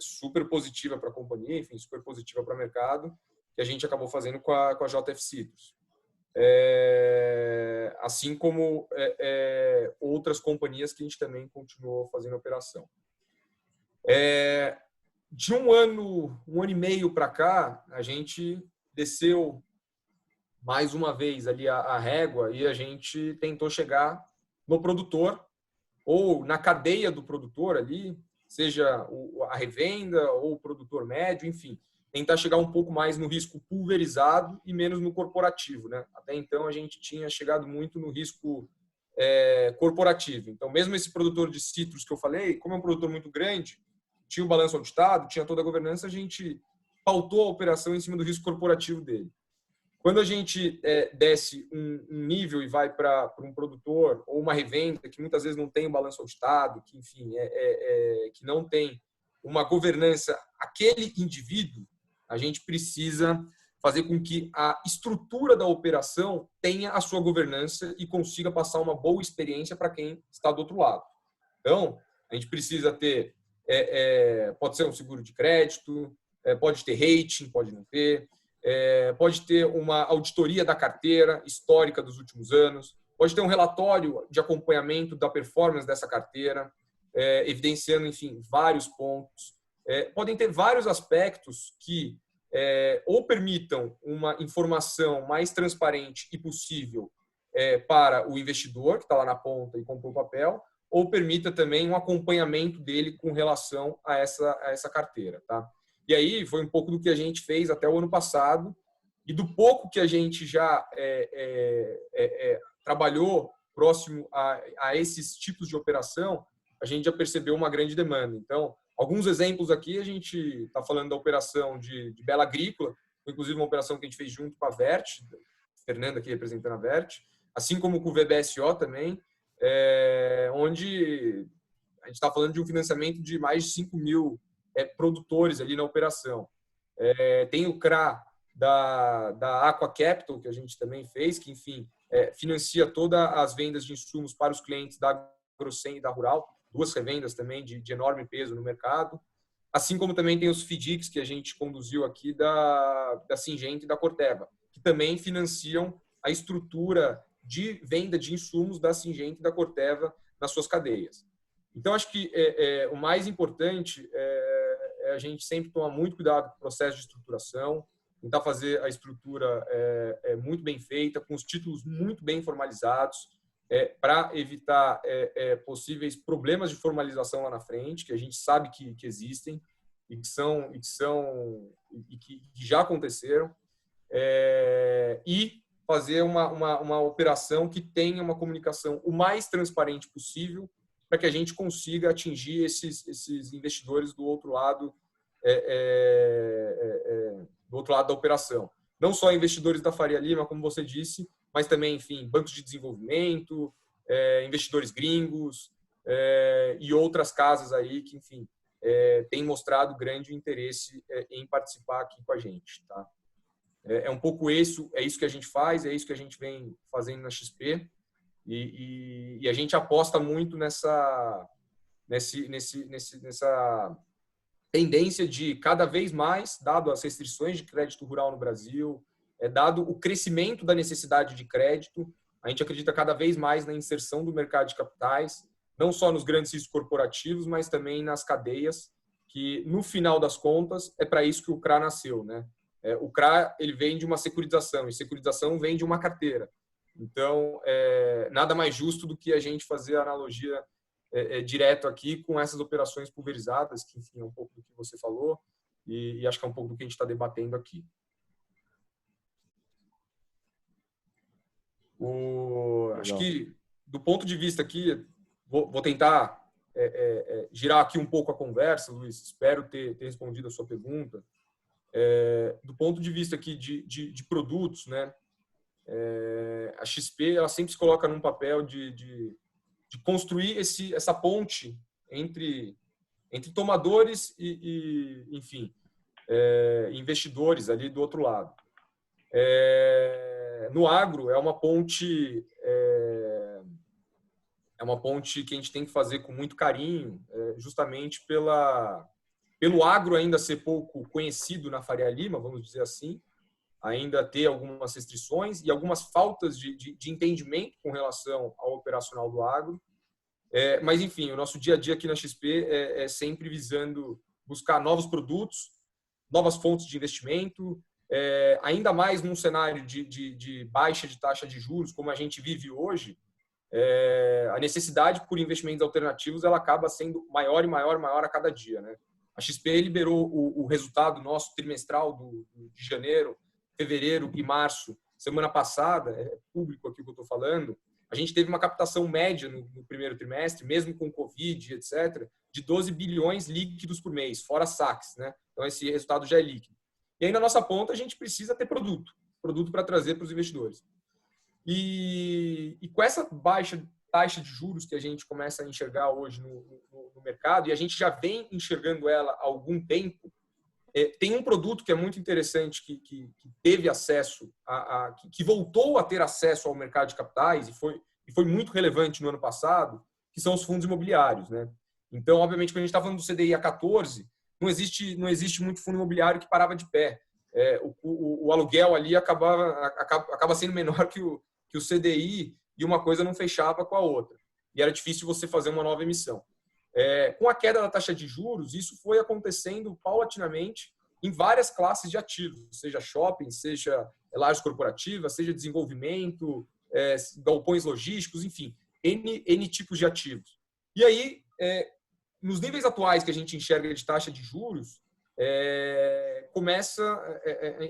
super positiva para a companhia, enfim, super positiva para o mercado, que a gente acabou fazendo com a JF Citrus. Assim como outras companhias que a gente também continuou fazendo operação. De um ano e meio para cá, a gente desceu mais uma vez ali a régua e a gente tentou chegar no produtor ou na cadeia do produtor ali, seja a revenda ou o produtor médio, enfim, tentar chegar um pouco mais no risco pulverizado e menos no corporativo, né? Até então a gente tinha chegado muito no risco corporativo. Então, mesmo esse produtor de citros que eu falei, como é um produtor muito grande, tinha o balanço auditado, tinha toda a governança, a gente pautou a operação em cima do risco corporativo dele. Quando a gente desce um nível e vai para um produtor ou uma revenda que muitas vezes não tem um balanço auditado, que enfim que não tem uma governança, aquele indivíduo, a gente precisa fazer com que a estrutura da operação tenha a sua governança e consiga passar uma boa experiência para quem está do outro lado. Então, a gente precisa ter, pode ser um seguro de crédito, pode ter rating, pode não ter, pode ter uma auditoria da carteira histórica dos últimos anos, pode ter um relatório de acompanhamento da performance dessa carteira, evidenciando, enfim, vários pontos. Podem ter vários aspectos que ou permitam uma informação mais transparente e possível para o investidor que está lá na ponta e comprou o papel, ou permita também um acompanhamento dele com relação a essa carteira. Tá? E aí foi um pouco do que a gente fez até o ano passado e do pouco que a gente já trabalhou próximo a esses tipos de operação, a gente já percebeu uma grande demanda. Então, alguns exemplos aqui, a gente está falando da operação de Bela Agrícola, inclusive uma operação que a gente fez junto com a Vert, Fernanda aqui representando a Vert, assim como com o VBSO também, onde a gente está falando de um financiamento de mais de 5 mil produtores ali na operação. Tem o CRA da Aqua Capital, que a gente também fez, que, enfim, financia todas as vendas de insumos para os clientes da Agrocem e da Rural, 2 revendas também de enorme peso no mercado, assim como também tem os FDICs que a gente conduziu aqui da Singenta e da Corteva, que também financiam a estrutura de venda de insumos da Syngenta e da Corteva nas suas cadeias. Então, acho que o mais importante é a gente sempre tomar muito cuidado com o processo de estruturação, tentar fazer a estrutura muito bem feita, com os títulos muito bem formalizados, para evitar possíveis problemas de formalização lá na frente, que a gente sabe que existem e que já aconteceram, e fazer uma operação que tenha uma comunicação o mais transparente possível para que a gente consiga atingir esses investidores do outro lado da operação. Não só investidores da Faria Lima, como você disse, mas também, enfim, bancos de desenvolvimento, investidores gringos e outras casas aí que, enfim, têm mostrado grande interesse em participar aqui com a gente, tá? É um pouco isso, que a gente faz, é isso que a gente vem fazendo na XP e a gente aposta muito nessa tendência de cada vez mais, dado as restrições de crédito rural no Brasil, dado o crescimento da necessidade de crédito, a gente acredita cada vez mais na inserção do mercado de capitais, não só nos grandes riscos corporativos, mas também nas cadeias, que no final das contas é para isso que o CRA nasceu, né? O CRA ele vem de uma securitização, e securitização vem de uma carteira. Então, nada mais justo do que a gente fazer a analogia direto aqui com essas operações pulverizadas, que, enfim, é um pouco do que você falou, e acho que é um pouco do que a gente está debatendo aqui. Acho que, do ponto de vista aqui, vou tentar girar aqui um pouco a conversa, Luiz, espero ter respondido a sua pergunta. Do ponto de vista aqui de produtos, né, a XP ela sempre se coloca num papel de construir essa ponte entre tomadores e enfim, investidores ali do outro lado. No agro, é uma ponte que a gente tem que fazer com muito carinho, justamente pelo agro ainda ser pouco conhecido na Faria Lima, vamos dizer assim, ainda ter algumas restrições e algumas faltas de entendimento com relação ao operacional do agro. Mas, enfim, o nosso dia a dia aqui na XP é sempre visando buscar novos produtos, novas fontes de investimento, ainda mais num cenário de baixa de taxa de juros, como a gente vive hoje. A necessidade por investimentos alternativos ela acaba sendo maior e maior a cada dia, né? A XP liberou o resultado nosso trimestral de janeiro, fevereiro e março, semana passada, é público aqui o que eu estou falando. A gente teve uma captação média no primeiro trimestre, mesmo com Covid, etc., de 12 bilhões líquidos por mês, fora saques, né? Então, esse resultado já é líquido. E aí, na nossa ponta, a gente precisa ter produto para trazer para os investidores. E com essa baixa taxa de juros que a gente começa a enxergar hoje no mercado, e a gente já vem enxergando ela há algum tempo, tem um produto que é muito interessante, que teve acesso, que voltou a ter acesso ao mercado de capitais e foi muito relevante no ano passado, que são os fundos imobiliários, né? Então, obviamente, quando a gente está falando do CDI a 14, não existe muito fundo imobiliário que parava de pé. O aluguel ali acaba sendo menor que o CDI e uma coisa não fechava com a outra. E era difícil você fazer uma nova emissão. Com a queda da taxa de juros, isso foi acontecendo paulatinamente em várias classes de ativos, seja shopping, seja lajes corporativas, seja desenvolvimento, galpões logísticos, enfim, N tipos de ativos. E aí, nos níveis atuais que a gente enxerga de taxa de juros,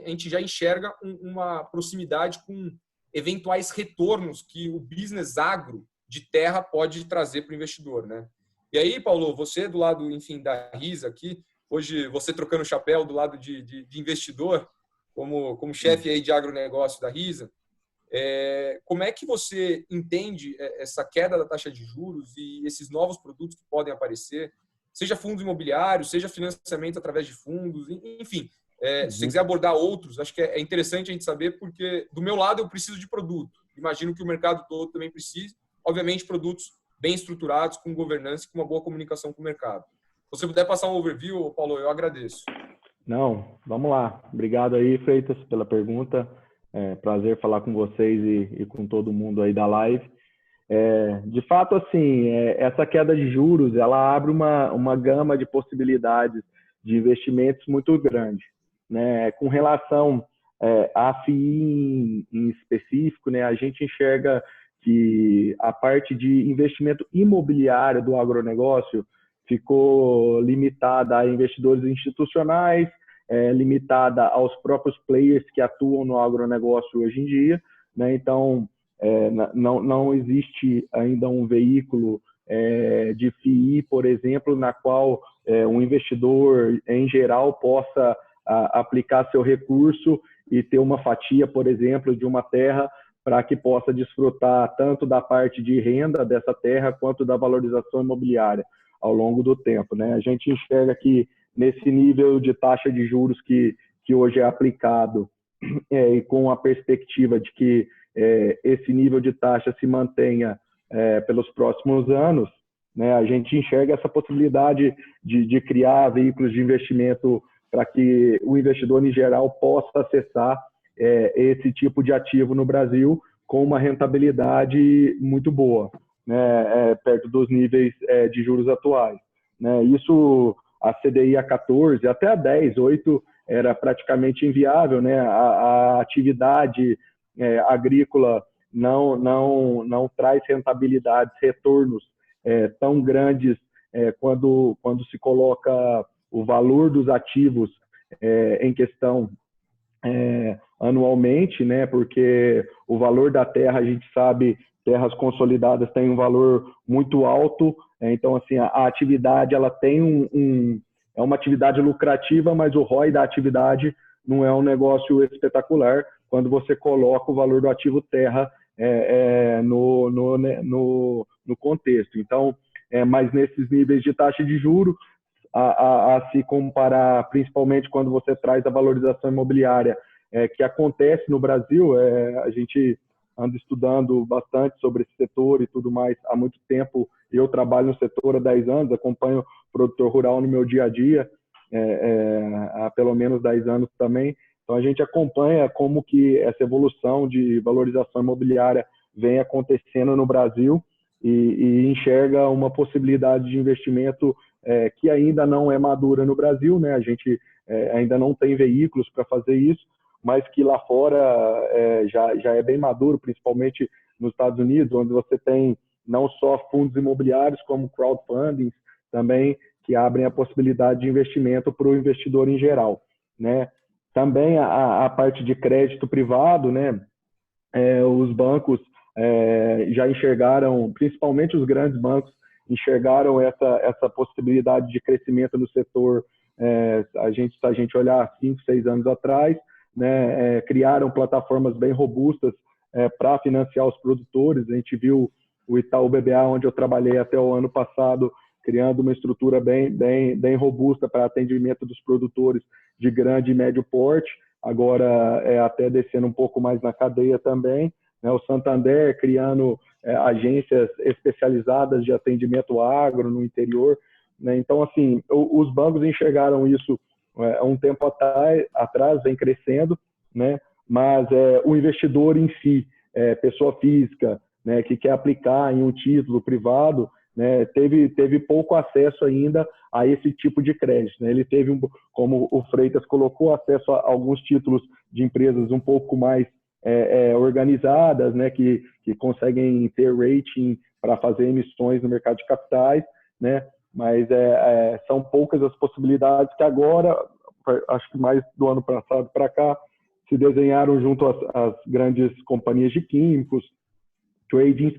a gente já enxerga uma proximidade com eventuais retornos que o business agro de terra pode trazer para o investidor, né? E aí, Paulo, você do lado, enfim, da RISA aqui, hoje você trocando o chapéu do lado de investidor, como chefe aí de agronegócio da RISA, como é que você entende essa queda da taxa de juros e esses novos produtos que podem aparecer, seja fundos imobiliários, seja financiamento através de fundos, enfim, se você quiser abordar outros, acho que é interessante a gente saber, porque do meu lado eu preciso de produto, imagino que o mercado todo também precise, obviamente produtos bem estruturados, com governança e com uma boa comunicação com o mercado. Se você puder passar um overview, Paulo, eu agradeço. Não, vamos lá. Obrigado aí, Freitas, pela pergunta. Prazer falar com vocês e com todo mundo aí da live. De fato, assim, essa queda de juros, ela abre uma gama de possibilidades de investimentos muito grande, né? Com relação à FII em específico, né, a gente enxerga que a parte de investimento imobiliário do agronegócio ficou limitada a investidores institucionais, limitada aos próprios players que atuam no agronegócio hoje em dia, né? Então, não existe ainda um veículo de FII, por exemplo, na qual um investidor, em geral, possa aplicar seu recurso e ter uma fatia, por exemplo, de uma terra para que possa desfrutar tanto da parte de renda dessa terra quanto da valorização imobiliária ao longo do tempo, né? A gente enxerga que nesse nível de taxa de juros que hoje é aplicado e com a perspectiva de que esse nível de taxa se mantenha pelos próximos anos, né, a gente enxerga essa possibilidade de criar veículos de investimento para que o investidor, em geral, possa acessar esse tipo de ativo no Brasil com uma rentabilidade muito boa, né, perto dos níveis de juros atuais, né? Isso, a CDI a 14, até a 10, 8, era praticamente inviável, né? A atividade agrícola não traz rentabilidades, retornos tão grandes quando se coloca o valor dos ativos em questão anualmente, né? Porque o valor da terra, a gente sabe, terras consolidadas têm um valor muito alto, então assim a atividade ela tem é uma atividade lucrativa, mas o ROI da atividade não é um negócio espetacular quando você coloca o valor do ativo terra no contexto. Então, mas nesses níveis de taxa de juros, a se comparar, principalmente quando você traz a valorização imobiliária que acontece no Brasil, a gente anda estudando bastante sobre esse setor e tudo mais há muito tempo. Eu trabalho no setor há 10 anos, acompanho o produtor rural no meu dia a dia, há pelo menos 10 anos também. Então, a gente acompanha como que essa evolução de valorização imobiliária vem acontecendo no Brasil e enxerga uma possibilidade de investimento que ainda não é madura no Brasil, né? A gente ainda não tem veículos para fazer isso, mas que lá fora já é bem maduro, principalmente nos Estados Unidos, onde você tem não só fundos imobiliários, como crowdfunding também, que abrem a possibilidade de investimento para o investidor em geral, né? Também a parte de crédito privado, né? Os bancos já enxergaram, principalmente os grandes bancos, enxergaram essa possibilidade de crescimento no setor. Se a gente olhar 5, 6 anos atrás, né, criaram plataformas bem robustas para financiar os produtores. A gente viu o Itaú BBA, onde eu trabalhei até o ano passado, criando uma estrutura bem robusta para atendimento dos produtores de grande e médio porte, agora até descendo um pouco mais na cadeia também, né? O Santander criando agências especializadas de atendimento agro no interior, né? Então, assim, os bancos enxergaram isso há um tempo atrás, vem crescendo, né? Mas o investidor em si, pessoa física, né, que quer aplicar em um título privado, né, teve pouco acesso ainda a esse tipo de crédito, né? Ele teve, como o Freitas colocou, acesso a alguns títulos de empresas um pouco mais organizadas, né, que conseguem ter rating para fazer emissões no mercado de capitais, né? Mas são poucas as possibilidades que agora, acho que mais do ano passado para cá, se desenharam junto às grandes companhias de químicos, tradings,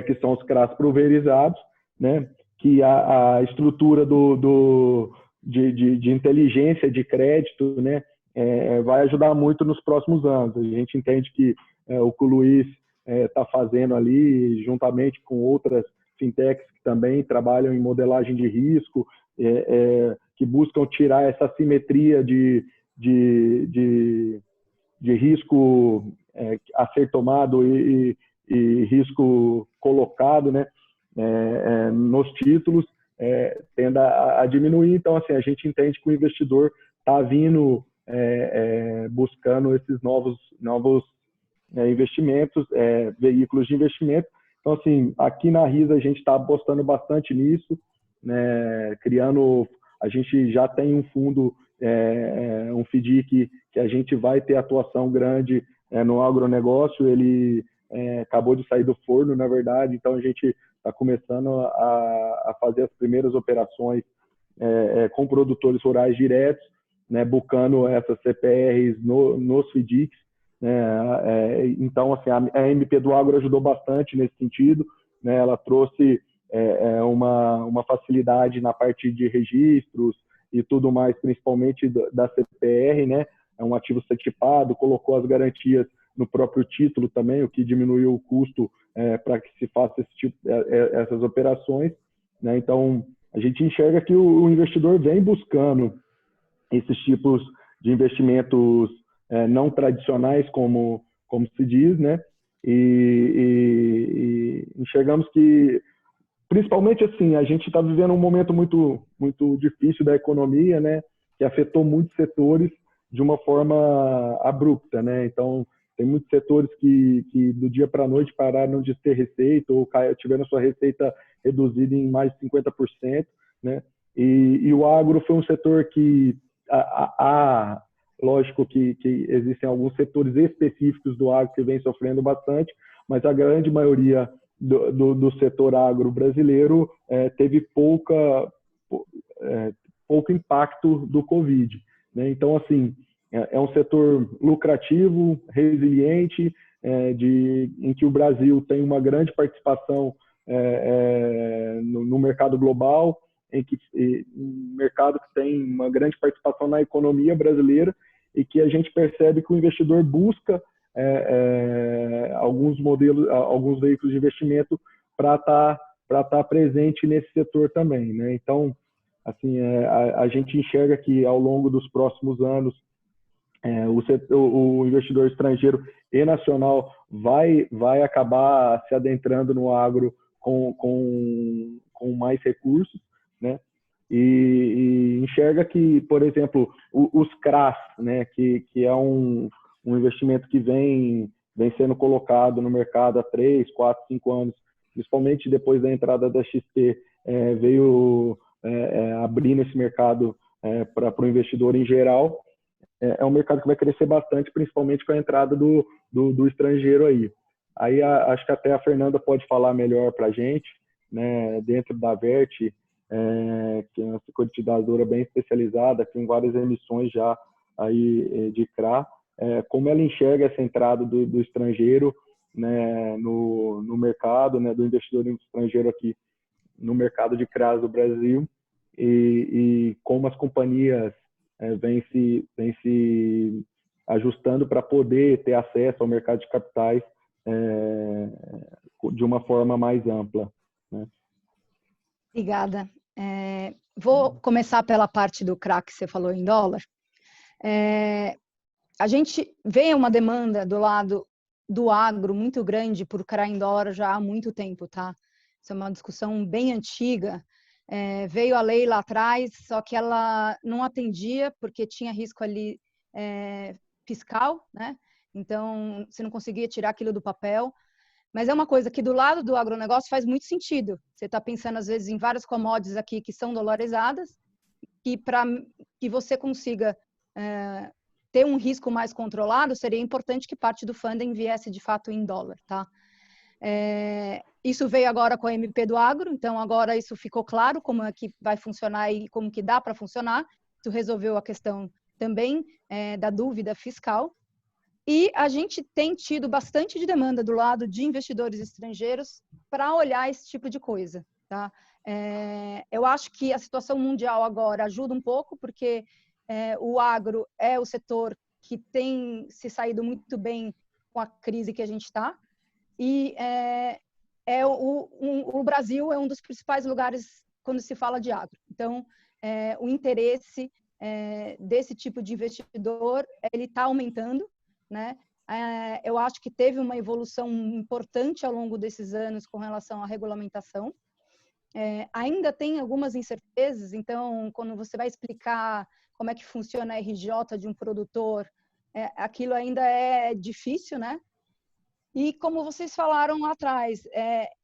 que são os CRAs pulverizados, né? Que a estrutura de inteligência de crédito, né? Vai ajudar muito nos próximos anos. A gente entende que o que o Luiz está fazendo ali, juntamente com outras fintechs que também trabalham em modelagem de risco, que buscam tirar essa assimetria de risco a ser tomado e risco colocado, né, nos títulos, tende a diminuir. Então, assim, a gente entende que o investidor está vindo buscando esses novos investimentos, veículos de investimento. Então, assim, aqui na RISA a gente está apostando bastante nisso, né, a gente já tem um fundo, um FDIC, que a gente vai ter atuação grande no agronegócio. Ele acabou de sair do forno, na verdade, então a gente está começando a fazer as primeiras operações com produtores rurais diretos, né, bucando essas CPRs nos FDICs. Então, assim, a MP do Agro ajudou bastante nesse sentido, né? Ela trouxe uma facilidade na parte de registros e tudo mais, principalmente da CPR, né? É um ativo certificado, colocou as garantias no próprio título também, o que diminuiu o custo para que se faça essas operações, né? Então, a gente enxerga que o investidor vem buscando esses tipos de investimentos não tradicionais, como se diz, né? E enxergamos que, principalmente assim, a gente está vivendo um momento muito, muito difícil da economia, né? Que afetou muitos setores de uma forma abrupta, né? Então, tem muitos setores que do dia para a noite pararam de ter receita ou tiveram sua receita reduzida em mais de 50%, né? E o agro foi um setor que lógico que existem alguns setores específicos do agro que vem sofrendo bastante, mas a grande maioria do setor agro brasileiro teve pouco impacto do Covid, né? Então, assim, é um setor lucrativo, resiliente, em que o Brasil tem uma grande participação no mercado global, um mercado que tem uma grande participação na economia brasileira, e que a gente percebe que o investidor busca alguns veículos de investimento para estar presente nesse setor também, né? Então, assim, a gente enxerga que ao longo dos próximos anos o investidor estrangeiro e nacional vai acabar se adentrando no agro com mais recursos, né? E enxerga que, por exemplo, os CRAs, né, que é um investimento que vem sendo colocado no mercado há 3, 4, 5 anos, principalmente depois da entrada da XP, veio abrindo esse mercado para o investidor em geral. É um mercado que vai crescer bastante, principalmente com a entrada do estrangeiro aí. Aí acho que até a Fernanda pode falar melhor para a gente, né, dentro da Vert, que é uma securitizadora bem especializada, com várias emissões já aí de CRA, como ela enxerga essa entrada do estrangeiro, né, no mercado, né, do investidor estrangeiro aqui no mercado de CRAs do Brasil, e como as companhias vêm se ajustando para poder ter acesso ao mercado de capitais de uma forma mais ampla, né? Obrigada. Vou começar pela parte do CRA que você falou em dólar. A gente vê uma demanda do lado do agro muito grande por CRA em dólar já há muito tempo, tá? Isso é uma discussão bem antiga. Veio a lei lá atrás, só que ela não atendia porque tinha risco ali fiscal, né? Então, você não conseguia tirar aquilo do papel. Mas é uma coisa que do lado do agronegócio faz muito sentido. Você está pensando, às vezes, em várias commodities aqui que são dolarizadas, e para que você consiga ter um risco mais controlado, seria importante que parte do funding viesse, de fato, em dólar, tá? Isso veio agora com a MP do Agro, então agora isso ficou claro como é que vai funcionar e como que dá para funcionar. Isso resolveu a questão também da dúvida fiscal. E a gente tem tido bastante de demanda do lado de investidores estrangeiros para olhar esse tipo de coisa, tá? Eu acho que a situação mundial agora ajuda um pouco, porque o agro é o setor que tem se saído muito bem com a crise que a gente está. E o Brasil é um dos principais lugares quando se fala de agro. Então, o interesse desse tipo de investidor, ele está aumentando, né? Eu acho que teve uma evolução importante ao longo desses anos com relação à regulamentação. Ainda tem algumas incertezas, então, quando você vai explicar como é que funciona a RJ de um produtor, aquilo ainda é difícil, né? E como vocês falaram lá atrás,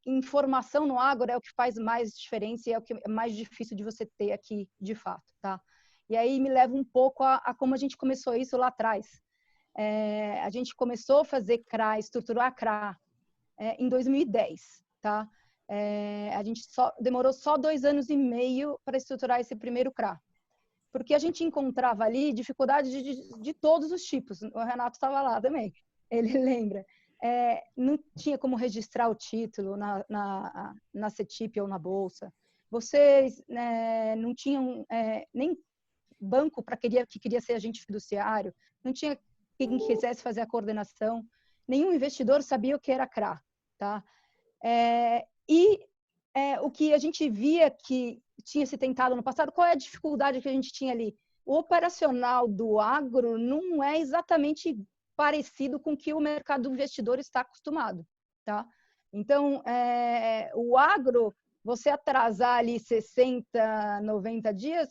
informação no agro é o que faz mais diferença e é o que é mais difícil de você ter aqui, de fato, tá? E aí me leva um pouco a como a gente começou isso lá atrás. A gente começou a fazer CRA, estruturar CRA, em 2010, tá? A gente demorou só 2 anos e meio para estruturar esse primeiro CRA. Porque a gente encontrava ali dificuldade de todos os tipos. O Renato estava lá também, ele lembra. Não tinha como registrar o título na CETIP ou na Bolsa. Vocês não tinham nem banco que queria ser agente fiduciário, não tinha quem quisesse fazer a coordenação, nenhum investidor sabia o que era CRA. Tá? O que a gente via que tinha se tentado no passado, qual é a dificuldade que a gente tinha ali? O operacional do agro não é exatamente parecido com o que o mercado do investidor está acostumado, tá? Então, o agro, você atrasar ali 60, 90 dias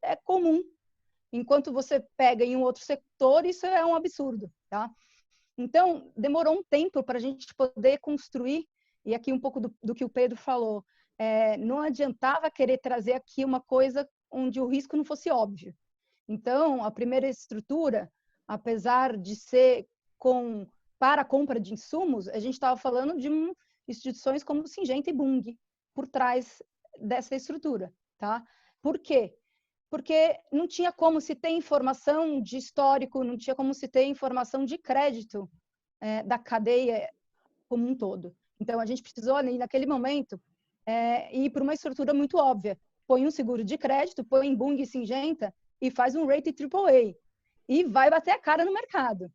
é comum. Enquanto você pega em um outro setor, isso é um absurdo, tá? Então, demorou um tempo para a gente poder construir, e aqui um pouco do que o Pedro falou, não adiantava querer trazer aqui uma coisa onde o risco não fosse óbvio. Então, a primeira estrutura, apesar de ser para a compra de insumos, a gente estava falando de instituições como Syngenta e Bunge por trás dessa estrutura, tá? Por quê? Porque não tinha como se ter informação de histórico, não tinha como se ter informação de crédito da cadeia como um todo. Então, a gente precisou ali, naquele momento, ir para uma estrutura muito óbvia. Põe um seguro de crédito, põe em Bunge e Syngenta e faz um rating AAA. E vai bater a cara no mercado.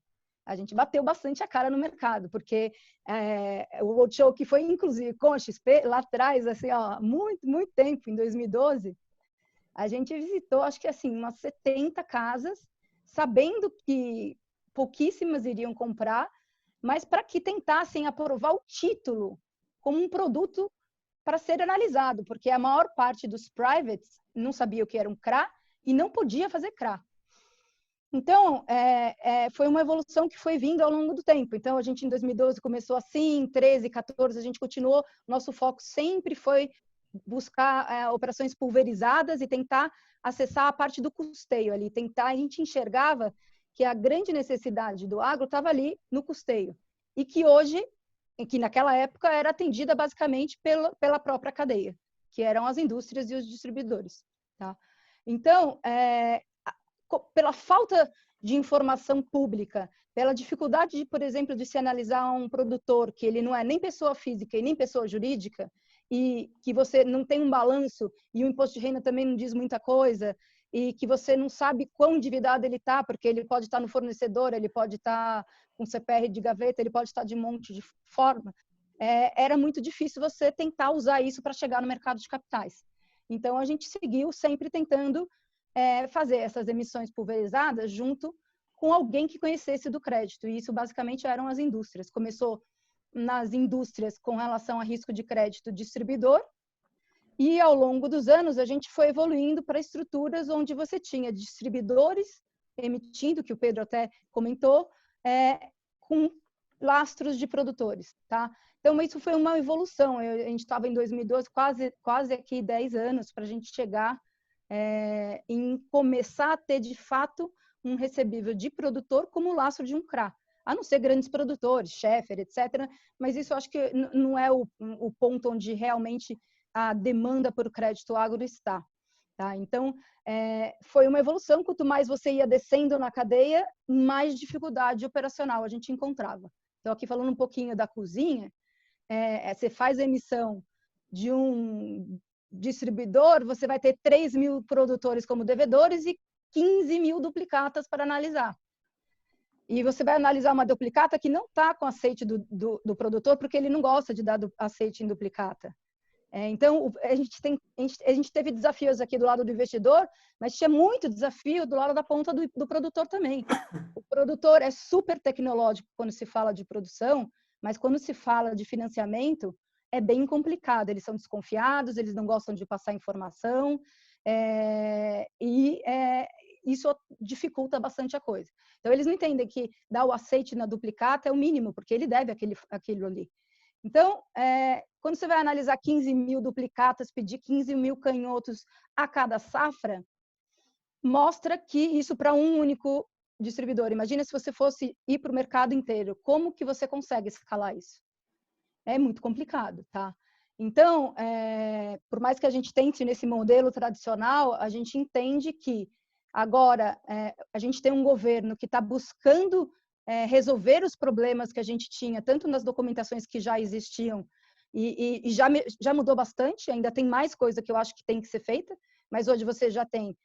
A gente bateu bastante a cara no mercado, porque o roadshow que foi, inclusive, com a XP, lá atrás, assim, ó, muito, muito tempo, em 2012, a gente visitou, acho que assim, umas 70 casas, sabendo que pouquíssimas iriam comprar, mas para que tentassem aprovar o título como um produto para ser analisado, porque a maior parte dos privates não sabia o que era um CRA e não podia fazer CRA. Então, foi uma evolução que foi vindo ao longo do tempo. Então, a gente em 2012 começou assim, 13, 14, a gente continuou. Nosso foco sempre foi buscar operações pulverizadas e tentar acessar a parte do custeio ali. A gente enxergava que a grande necessidade do agro estava ali no custeio. E que hoje, que naquela época, era atendida basicamente pela própria cadeia, que eram as indústrias e os distribuidores. Tá? Então, pela falta de informação pública, pela dificuldade, por exemplo, de se analisar um produtor que ele não é nem pessoa física e nem pessoa jurídica, e que você não tem um balanço e o imposto de renda também não diz muita coisa, e que você não sabe quão endividado ele está, porque ele pode estar no fornecedor, ele pode estar com CPR de gaveta, ele pode estar de um monte de forma. Era muito difícil você tentar usar isso para chegar no mercado de capitais. Então, a gente seguiu sempre tentando fazer essas emissões pulverizadas junto com alguém que conhecesse do crédito. E isso, basicamente, eram as indústrias. Começou nas indústrias com relação a risco de crédito distribuidor, e ao longo dos anos a gente foi evoluindo para estruturas onde você tinha distribuidores emitindo, que o Pedro até comentou, com lastros de produtores, tá? Então, isso foi uma evolução. A gente estava em 2012, quase aqui 10 anos para a gente chegar em começar a ter, de fato, um recebível de produtor como lastro de um CRA. A não ser grandes produtores, Schaeffer, etc. Mas isso eu acho que não é o ponto onde realmente a demanda por crédito agro está. Tá? Então, foi uma evolução. Quanto mais você ia descendo na cadeia, mais dificuldade operacional a gente encontrava. Então, aqui falando um pouquinho da cozinha, você faz a emissão de um distribuidor, você vai ter 3.000 produtores como devedores e 15.000 duplicatas para analisar. E você vai analisar uma duplicata que não está com aceite do produtor, porque ele não gosta de dar aceite em duplicata. Então, a gente teve desafios aqui do lado do investidor, mas tinha muito desafio do lado da ponta do produtor também. O produtor é super tecnológico quando se fala de produção, mas quando se fala de financiamento, é bem complicado. Eles são desconfiados, eles não gostam de passar informação, e isso dificulta bastante a coisa. Então, eles não entendem que dar o aceite na duplicata é o mínimo, porque ele deve aquilo ali. Então, quando você vai analisar 15 mil duplicatas, pedir 15 mil canhotos a cada safra, mostra que isso para um único distribuidor. Imagina se você fosse ir para o mercado inteiro. Como que você consegue escalar isso? É muito complicado, tá? Então, por mais que a gente tente nesse modelo tradicional, a gente entende que agora a gente tem um governo que está buscando resolver os problemas que a gente tinha, tanto nas documentações que já existiam, e já mudou bastante, ainda tem mais coisa que eu acho que tem que ser feita, mas hoje você já tem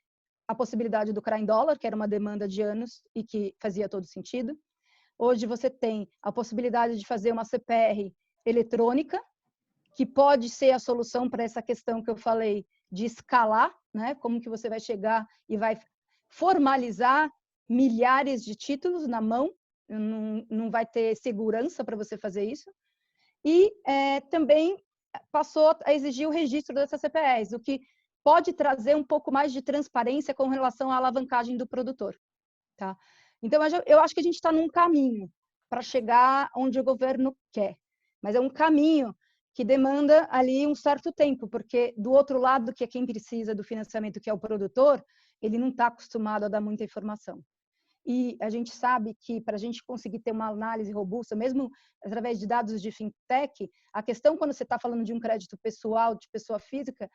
a possibilidade do CRA em dólar, que era uma demanda de anos e que fazia todo sentido. Hoje você tem a possibilidade de fazer uma CPR eletrônica, que pode ser a solução para essa questão que eu falei de escalar, né? Como que você vai chegar e vai formalizar milhares de títulos na mão, não vai ter segurança para você fazer isso. E também passou a exigir o registro dessas CPRs, o que pode trazer um pouco mais de transparência com relação à alavancagem do produtor. Tá? Então, eu acho que a gente está num caminho para chegar onde o governo quer, mas é um caminho que demanda ali um certo tempo, porque do outro lado, que é quem precisa do financiamento, que é o produtor, ele não está acostumado a dar muita informação. E a gente sabe que para a gente conseguir ter uma análise robusta, mesmo através de dados de fintech, a questão quando você está falando de um crédito pessoal, de pessoa física,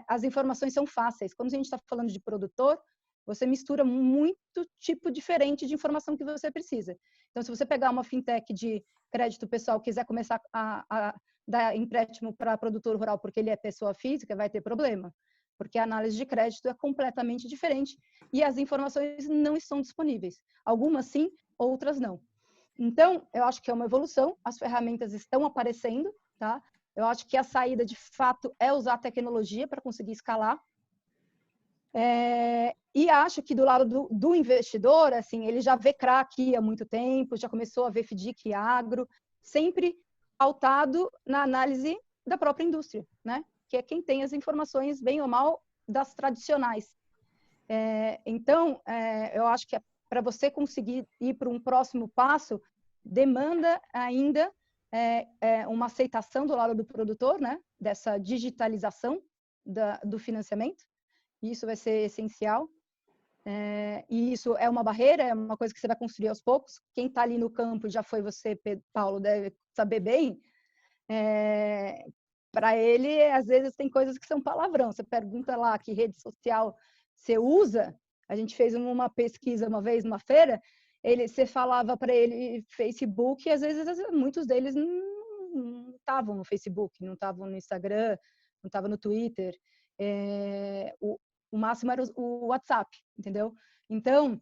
as informações são fáceis. Quando a gente está falando de produtor, você mistura muito tipo diferente de informação que você precisa. Então, se você pegar uma fintech de crédito pessoal e quiser começar a dar empréstimo para produtor rural porque ele é pessoa física, vai ter problema. Porque a análise de crédito é completamente diferente e as informações não estão disponíveis. Algumas sim, outras não. Então, eu acho que é uma evolução, as ferramentas estão aparecendo, tá? Eu acho que a saída, de fato, é usar a tecnologia para conseguir escalar. E acho que do lado do investidor, assim, ele já vê CRA aqui há muito tempo, já começou a ver FDIC agro, sempre pautado na análise da própria indústria, né? Que é quem tem as informações, bem ou mal, das tradicionais. Então, eu acho que para você conseguir ir para um próximo passo, demanda ainda uma aceitação do lado do produtor, né? Dessa digitalização do financiamento. Isso vai ser essencial. E isso é uma barreira, é uma coisa que você vai construir aos poucos. Quem está ali no campo, já foi você, Paulo, deve saber bem. Para ele, às vezes, tem coisas que são palavrão. Você pergunta lá que rede social você usa. A gente fez uma pesquisa uma vez numa feira, você falava para ele Facebook, e às vezes muitos deles não estavam no Facebook, não estavam no Instagram, não estavam no Twitter. O máximo era o WhatsApp, entendeu? Então,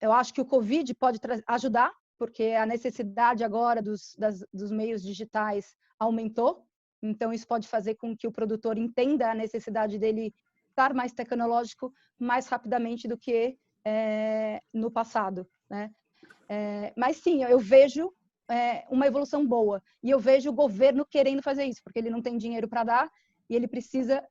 eu acho que o Covid pode ajudar, porque a necessidade agora dos meios digitais aumentou. Então, isso pode fazer com que o produtor entenda a necessidade dele estar mais tecnológico mais rapidamente do que no passado, né? Mas sim, eu vejo uma evolução boa. E eu vejo o governo querendo fazer isso, porque ele não tem dinheiro para dar e ele precisa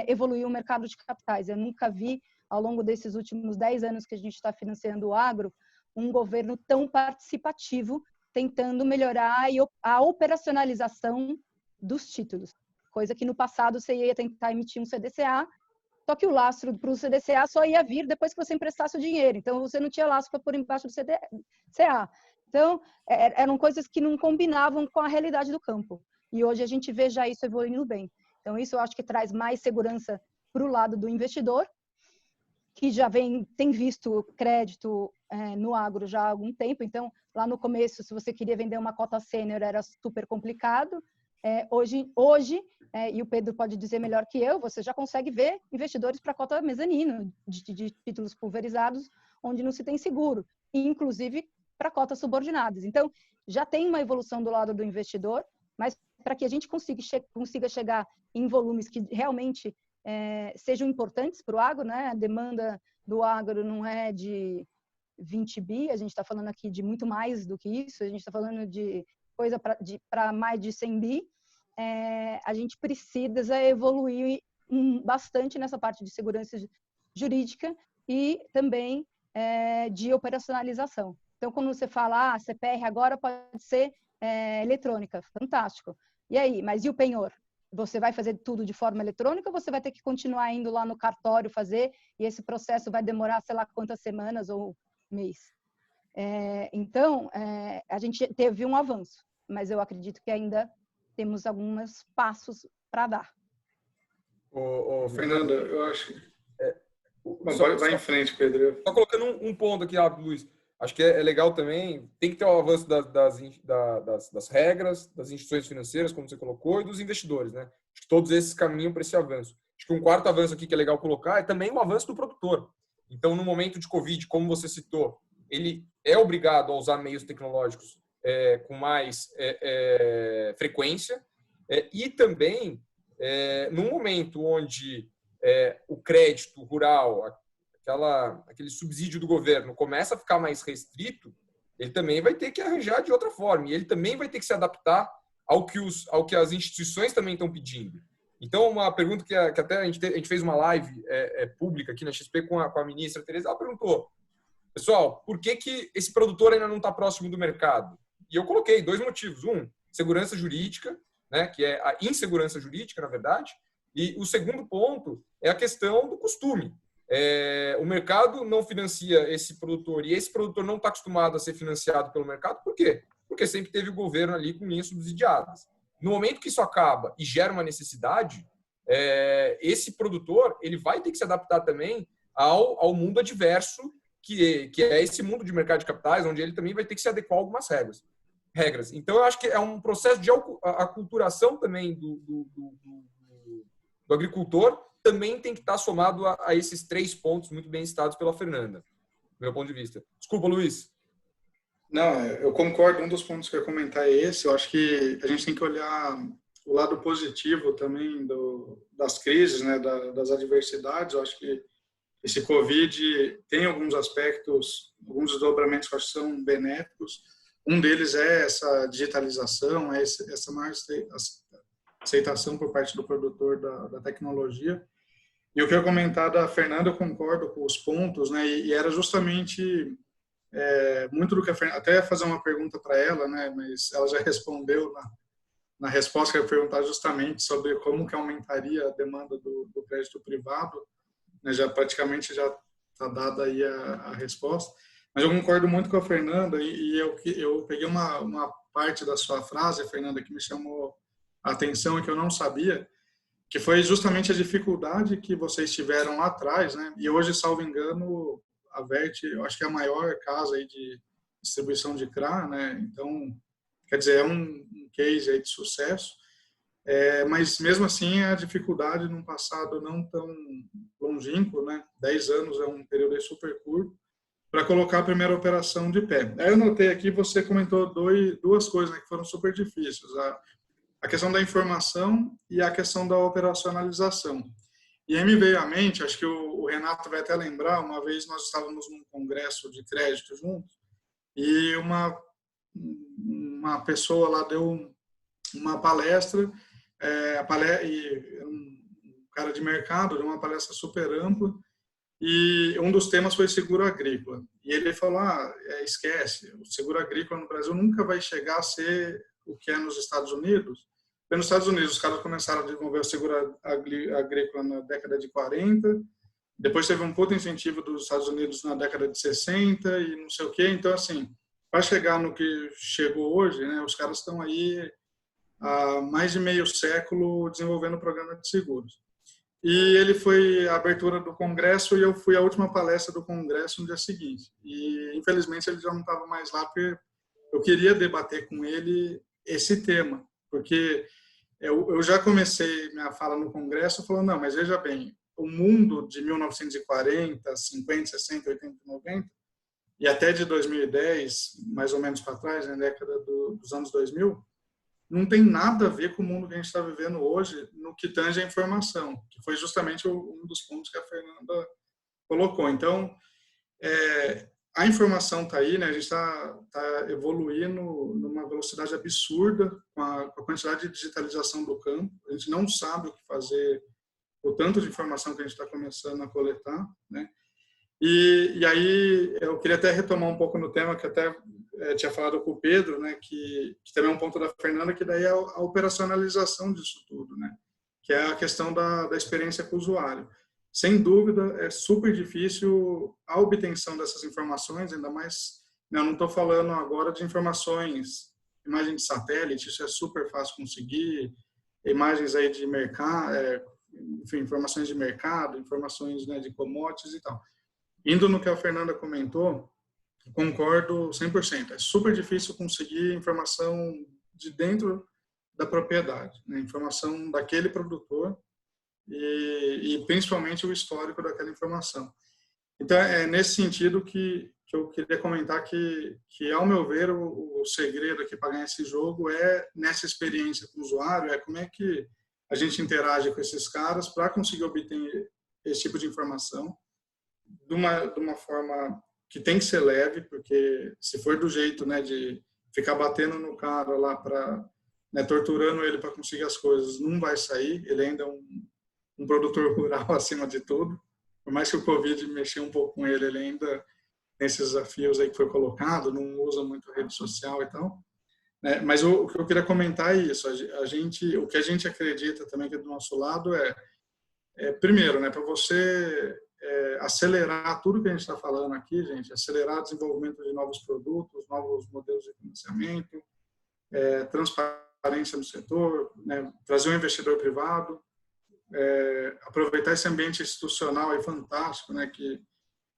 evoluir o mercado de capitais. Eu nunca vi, ao longo desses últimos 10 anos que a gente está financiando o agro, um governo tão participativo tentando melhorar a operacionalização dos títulos. Coisa que no passado você ia tentar emitir um CDCA, só que o lastro para o CDCA só ia vir depois que você emprestasse o dinheiro. Então, você não tinha lastro para pôr embaixo do CDCA. Então, eram coisas que não combinavam com a realidade do campo. E hoje a gente vê já isso evoluindo bem. Então, isso eu acho que traz mais segurança para o lado do investidor, que já tem visto visto no agro já há algum tempo. Então, lá no começo, se você queria vender uma cota sênior, era super complicado. Hoje, e o Pedro pode dizer melhor que eu, você já consegue ver investidores para cota mezanino, de títulos pulverizados, onde não se tem seguro, e inclusive para cotas subordinadas. Então, já tem uma evolução do lado do investidor, mas para que a gente consiga chegar em volumes que realmente sejam importantes para o agro, né? A demanda do agro não é de 20 bi, a gente está falando aqui de muito mais do que isso, a gente está falando de coisa para mais de 100 bi, a gente precisa evoluir bastante nessa parte de segurança jurídica e também de operacionalização. Então, quando você fala, CPR agora pode ser eletrônica, fantástico. E aí, mas e o penhor? Você vai fazer tudo de forma eletrônica ou você vai ter que continuar indo lá no cartório fazer e esse processo vai demorar, sei lá, quantas semanas ou mês? Então, a gente teve um avanço, mas eu acredito que ainda temos alguns passos para dar. Fernanda, eu acho que... vai em frente, Pedro. Só colocando um ponto aqui, Luiz. Acho que é legal também, tem que ter o avanço das regras, das instituições financeiras, como você colocou, e dos investidores, né? Acho que todos esses caminham para esse avanço. Acho que um quarto avanço aqui que é legal colocar é também o avanço do produtor. Então, no momento de Covid, como você citou, ele é obrigado a usar meios tecnológicos com mais frequência e também, num momento onde o crédito rural, aquele subsídio do governo começa a ficar mais restrito, ele também vai ter que arranjar de outra forma. E ele também vai ter que se adaptar ao que as instituições também estão pedindo. Então, uma pergunta que até a gente fez uma live pública aqui na XP com a ministra Tereza, ela perguntou, pessoal, por que esse produtor ainda não está próximo do mercado? E eu coloquei 2 motivos. Um, segurança jurídica, né, que é a insegurança jurídica, na verdade. E o segundo ponto é a questão do costume. O mercado não financia esse produtor e esse produtor não está acostumado a ser financiado pelo mercado. Por quê? Porque sempre teve o governo ali com linhas subsidiadas. No momento que isso acaba e gera uma necessidade, esse produtor ele vai ter que se adaptar também ao mundo adverso, que é esse mundo de mercado de capitais, onde ele também vai ter que se adequar a algumas regras. Então, eu acho que é um processo de aculturação também do agricultor, também tem que estar somado a esses 3 pontos muito bem citados pela Fernanda, do meu ponto de vista. Desculpa, Luiz. Não, eu concordo. Um dos pontos que eu ia comentar é esse. Eu acho que a gente tem que olhar o lado positivo também das crises, né, das adversidades. Eu acho que esse Covid tem alguns aspectos, alguns desdobramentos que eu acho que são benéficos. Um deles é essa digitalização, essa maior aceitação por parte do produtor da tecnologia. E o que eu comentar da Fernanda, eu concordo com os pontos, né? E era justamente muito do que a Fernanda... Até ia fazer uma pergunta para ela, né? Mas ela já respondeu na resposta que eu ia perguntar justamente sobre como que aumentaria a demanda do crédito privado. Né? Praticamente já está dada aí a resposta. Mas eu concordo muito com a Fernanda e eu peguei uma parte da sua frase, Fernanda, que me chamou a atenção e que eu não sabia, que foi justamente a dificuldade que vocês tiveram lá atrás, né? E hoje, salvo engano, a Vert, eu acho que é a maior casa aí de distribuição de CRA, né? Então, quer dizer, é um case aí de sucesso, mas mesmo assim a dificuldade num passado não tão longínquo, né? 10 anos é um período aí super curto, para colocar a primeira operação de pé. Aí eu notei aqui, você comentou duas coisas, né, que foram super difíceis. A questão da informação e a questão da operacionalização. E aí me veio à mente, acho que o Renato vai até lembrar, uma vez nós estávamos num congresso de crédito juntos e uma pessoa lá deu uma palestra, e um cara de mercado, deu uma palestra super ampla, e um dos temas foi seguro agrícola. E ele falou, esquece, o seguro agrícola no Brasil nunca vai chegar a ser o que é nos Estados Unidos. Porque nos Estados Unidos os caras começaram a desenvolver o seguro agrícola na década de 40, depois teve um puto incentivo dos Estados Unidos na década de 60 e não sei o quê. Então, assim, para chegar no que chegou hoje, né, os caras estão aí há mais de meio século desenvolvendo o programa de seguros. E ele foi a abertura do congresso e eu fui a última palestra do congresso no dia seguinte. E, infelizmente, ele já não estava mais lá porque eu queria debater com ele esse tema. Porque eu já comecei minha fala no congresso falando, não, mas veja bem, o mundo de 1940, 50, 60, 80, 90 e até de 2010, mais ou menos para trás, na década dos anos 2000, não tem nada a ver com o mundo que a gente está vivendo hoje no que tange a informação, que foi justamente um dos pontos que a Fernanda colocou. Então, a informação está aí, né? A gente está evoluindo numa velocidade absurda com a quantidade de digitalização do campo. A gente não sabe o que fazer, o tanto de informação que a gente está começando a coletar, né? E aí eu queria até retomar um pouco no tema que até tinha falado com o Pedro, né, que também é um ponto da Fernanda, que daí é a operacionalização disso tudo, né, que é a questão da experiência com o usuário. Sem dúvida, é super difícil a obtenção dessas informações, ainda mais, né, eu não estou falando agora de informações, imagem de satélite, isso é super fácil conseguir, imagens aí de mercado, enfim, informações de mercado, informações, né, de commodities e tal. Indo no que a Fernanda comentou, concordo 100%. É super difícil conseguir informação de dentro da propriedade, né? Informação daquele produtor e principalmente o histórico daquela informação. Então, é nesse sentido que eu queria comentar que ao meu ver, o segredo aqui para ganhar esse jogo é nessa experiência com o usuário, é como é que a gente interage com esses caras para conseguir obter esse tipo de informação de uma forma que tem que ser leve, porque se for do jeito, né, de ficar batendo no cara lá para, né, torturando ele para conseguir as coisas, não vai sair. Ele ainda é um produtor rural acima de tudo. Por mais que o Covid mexeu um pouco com ele, ele ainda tem esses desafios aí que foi colocado, não usa muito rede social e tal. Né? Mas o que eu queria comentar é isso. O que a gente acredita também que do nosso lado primeiro, né, para você acelerar tudo que a gente está falando aqui, gente, acelerar o desenvolvimento de novos produtos, novos modelos de financiamento, transparência no setor, né, trazer um investidor privado, aproveitar esse ambiente institucional aí fantástico, né, que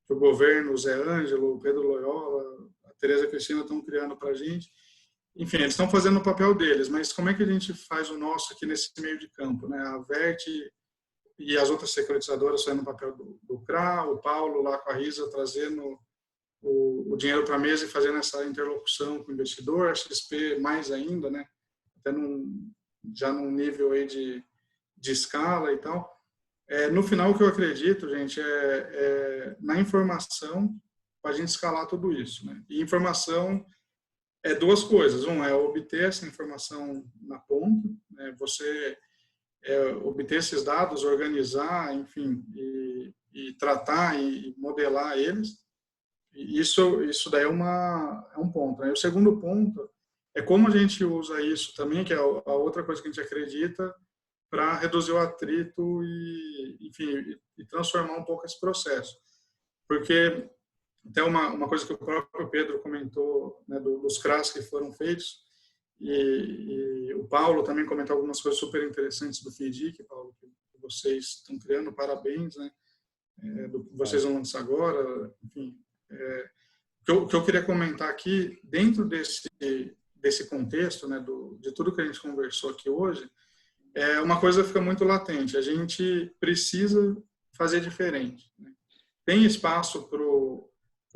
o governo, o Zé Ângelo, o Pedro Loyola, a Tereza Cristina estão criando para a gente. Enfim, eles estão fazendo o papel deles, mas como é que a gente faz o nosso aqui nesse meio de campo, né? A Vert e as outras securitizadoras fazendo o papel do CRA, o Paulo lá com a Risa trazendo o dinheiro para a mesa e fazendo essa interlocução com o investidor, a XP mais ainda, né? Até já num nível aí de escala e tal. No final, o que eu acredito, gente, na informação para a gente escalar tudo isso, né? E informação é duas coisas. É obter essa informação na ponta, né? Você obter esses dados, organizar, enfim, e tratar e modelar eles. E isso daí é um ponto, né? E o segundo ponto é como a gente usa isso também, que é a outra coisa que a gente acredita, para reduzir o atrito enfim, e transformar um pouco esse processo. Porque até uma coisa que o próprio Pedro comentou, né, dos CRAs que foram feitos, e o Paulo também comentou algumas coisas super interessantes do FIDIC, Paulo, que vocês estão criando, parabéns, né, do que vocês vão lançar agora, enfim. O que eu queria comentar aqui, dentro desse contexto, né, de tudo que a gente conversou aqui hoje, uma coisa fica muito latente, a gente precisa fazer diferente, né? Tem espaço para o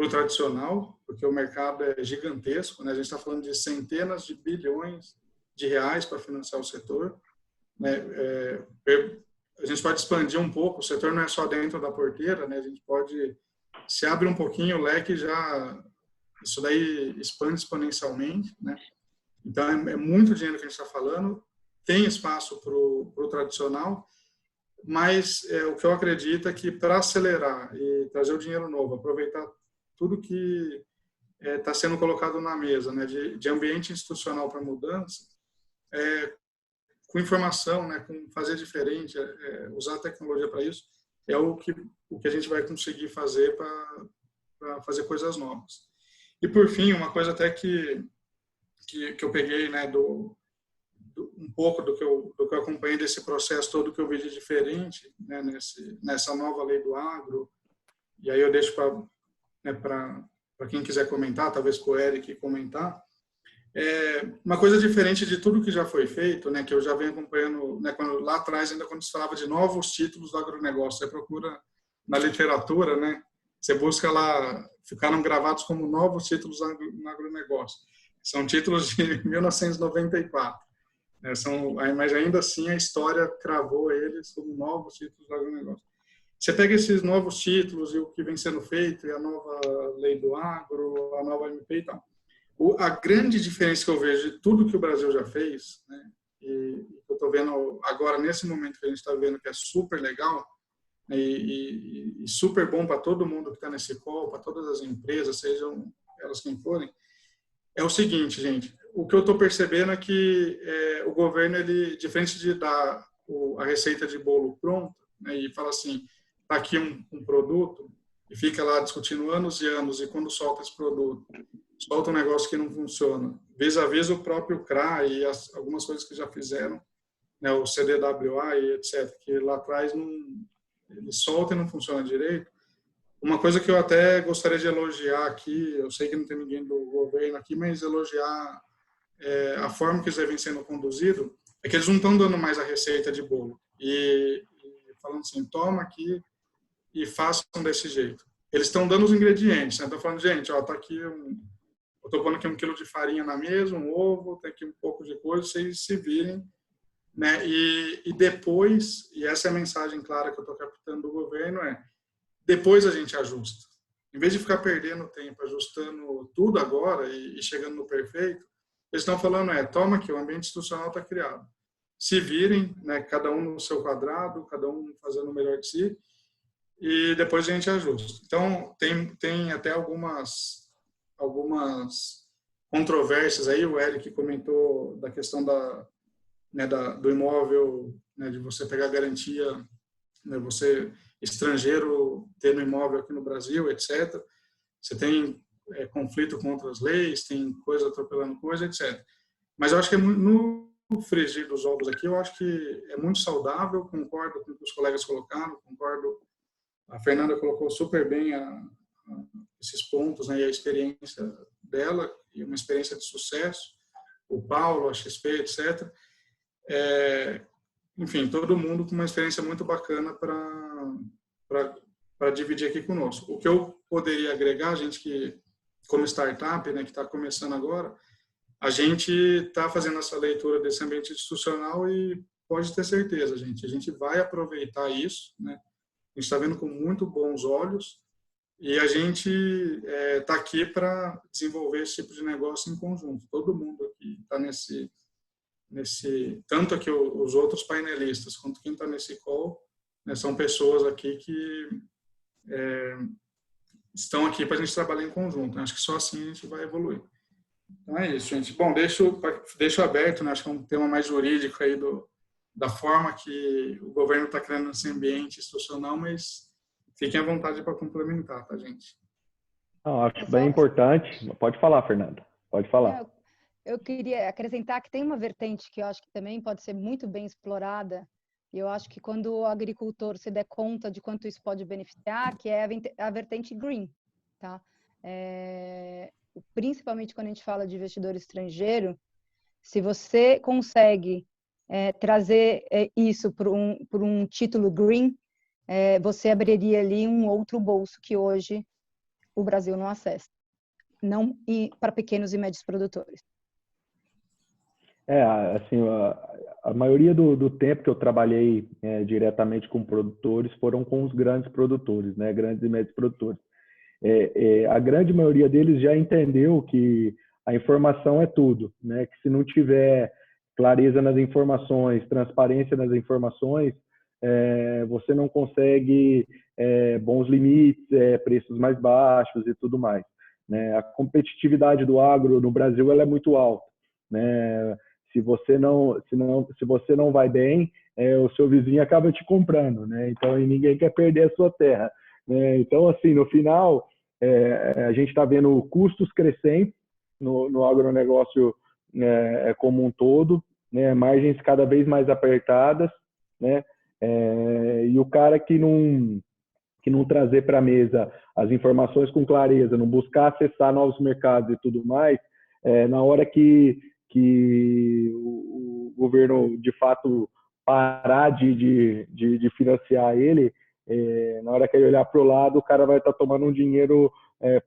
tradicional, porque o mercado é gigantesco, né? A gente está falando de centenas de bilhões de reais para financiar o setor, né? A gente pode expandir um pouco, o setor não é só dentro da porteira, né? A gente pode, se abre um pouquinho o leque, isso daí expande exponencialmente, né? Então, é muito dinheiro que a gente está falando, tem espaço para o tradicional, mas o que eu acredito é que para acelerar e trazer o dinheiro novo, aproveitar tudo que está sendo colocado na mesa, né, de ambiente institucional para mudança, com informação, né, com fazer diferente, usar a tecnologia para isso, é o que a gente vai conseguir fazer para fazer coisas novas. E, por fim, uma coisa até que eu peguei, né, um pouco do que eu acompanhei desse processo todo que eu vi de diferente, né, nessa nova lei do agro, e aí eu deixo para quem quiser comentar, talvez para o Eric comentar, uma coisa diferente de tudo que já foi feito, né, que eu já venho acompanhando, né, lá atrás, ainda quando se falava de novos títulos do agronegócio, você procura na literatura, né, você busca lá, ficaram gravados como novos títulos no agronegócio. São títulos de 1994. Mas ainda assim a história cravou eles como novos títulos do agronegócio. Você pega esses novos títulos e o que vem sendo feito, e a nova lei do agro, a nova MP e tal. A grande diferença que eu vejo de tudo que o Brasil já fez, né, e eu estou vendo agora, nesse momento que a gente está vendo que é super legal, né, e super bom para todo mundo que está nesse call, para todas as empresas, sejam elas quem forem, é o seguinte, gente, o que eu estou percebendo é que o governo, ele, diferente de dar a receita de bolo pronta, né, e fala assim, está aqui um produto, e fica lá discutindo anos e anos, e quando solta esse produto, solta um negócio que não funciona, vis-a-vis o próprio CRA e algumas coisas que já fizeram, né, o CDWA e etc., que lá atrás ele solta e não funciona direito. Uma coisa que eu até gostaria de elogiar aqui, eu sei que não tem ninguém do governo aqui, mas elogiar a forma que isso vem sendo conduzido, é que eles não estão dando mais a receita de bolo e falando assim, toma aqui e façam desse jeito. Eles estão dando os ingredientes, né? Estão falando, gente, ó, tá aqui eu estou pondo aqui 1 quilo de farinha na mesa, um ovo, tem aqui um pouco de coisa, vocês se virem, né? E depois, e essa é a mensagem clara que eu estou captando do governo, depois a gente ajusta. Em vez de ficar perdendo tempo ajustando tudo agora e chegando no perfeito, eles estão falando, toma aqui, o ambiente institucional está criado. Se virem, né, cada um no seu quadrado, cada um fazendo o melhor de si, e depois a gente ajusta. Então, tem até algumas controvérsias aí, o Eric comentou da questão do imóvel, né, de você pegar garantia, né, você estrangeiro ter no imóvel aqui no Brasil, etc. Você tem conflito com outras leis, tem coisa atropelando coisa, etc. Mas eu acho que no frigir dos ovos aqui, eu acho que é muito saudável, concordo com o que os colegas colocaram, concordo, a Fernanda colocou super bem esses pontos, né, e a experiência dela, e uma experiência de sucesso, o Paulo, a XP, etc. Enfim, todo mundo com uma experiência muito bacana para dividir aqui conosco. O que eu poderia agregar, gente que, como startup, né, que está começando agora, a gente está fazendo essa leitura desse ambiente institucional e pode ter certeza, gente, a gente vai aproveitar isso, né? A gente está vendo com muito bons olhos e a gente está aqui para desenvolver esse tipo de negócio em conjunto. Todo mundo aqui está nesse tanto aqui os outros painelistas quanto quem está nesse call, né, são pessoas aqui que estão aqui para a gente trabalhar em conjunto. Acho que só assim a gente vai evoluir. Então é isso, gente. Bom, deixo aberto, né, acho que é um tema mais jurídico aí da forma que o governo está criando esse ambiente institucional, mas fiquem à vontade para complementar, tá, gente? Acho bem importante. Pode falar, Fernanda. Pode falar. Eu queria acrescentar que tem uma vertente que eu acho que também pode ser muito bem explorada, e eu acho que quando o agricultor se der conta de quanto isso pode beneficiar, que é a vertente green, tá? Principalmente quando a gente fala de investidor estrangeiro, se você consegue trazer isso por um título green, você abriria ali um outro bolso que hoje o Brasil não acessa, não para pequenos e médios produtores. Assim, a maioria do tempo que eu trabalhei diretamente com produtores foram com os grandes produtores, né, grandes e médios produtores. A grande maioria deles já entendeu que a informação é tudo, né, que se não tiver clareza nas informações, transparência nas informações, você não consegue bons limites, preços mais baixos e tudo mais, né? A competitividade do agro no Brasil ela é muito alta, né? Se você não vai bem, o seu vizinho acaba te comprando, né? Então, e ninguém quer perder a sua terra, né? Então, assim, no final, a gente está vendo custos crescentes no agronegócio como um todo, né? Margens cada vez mais apertadas, né? E o cara que não trazer para a mesa as informações com clareza, não buscar acessar novos mercados e tudo mais, na hora que o governo, de fato, parar de financiar ele, na hora que ele olhar para o lado, o cara vai estar tomando um dinheiro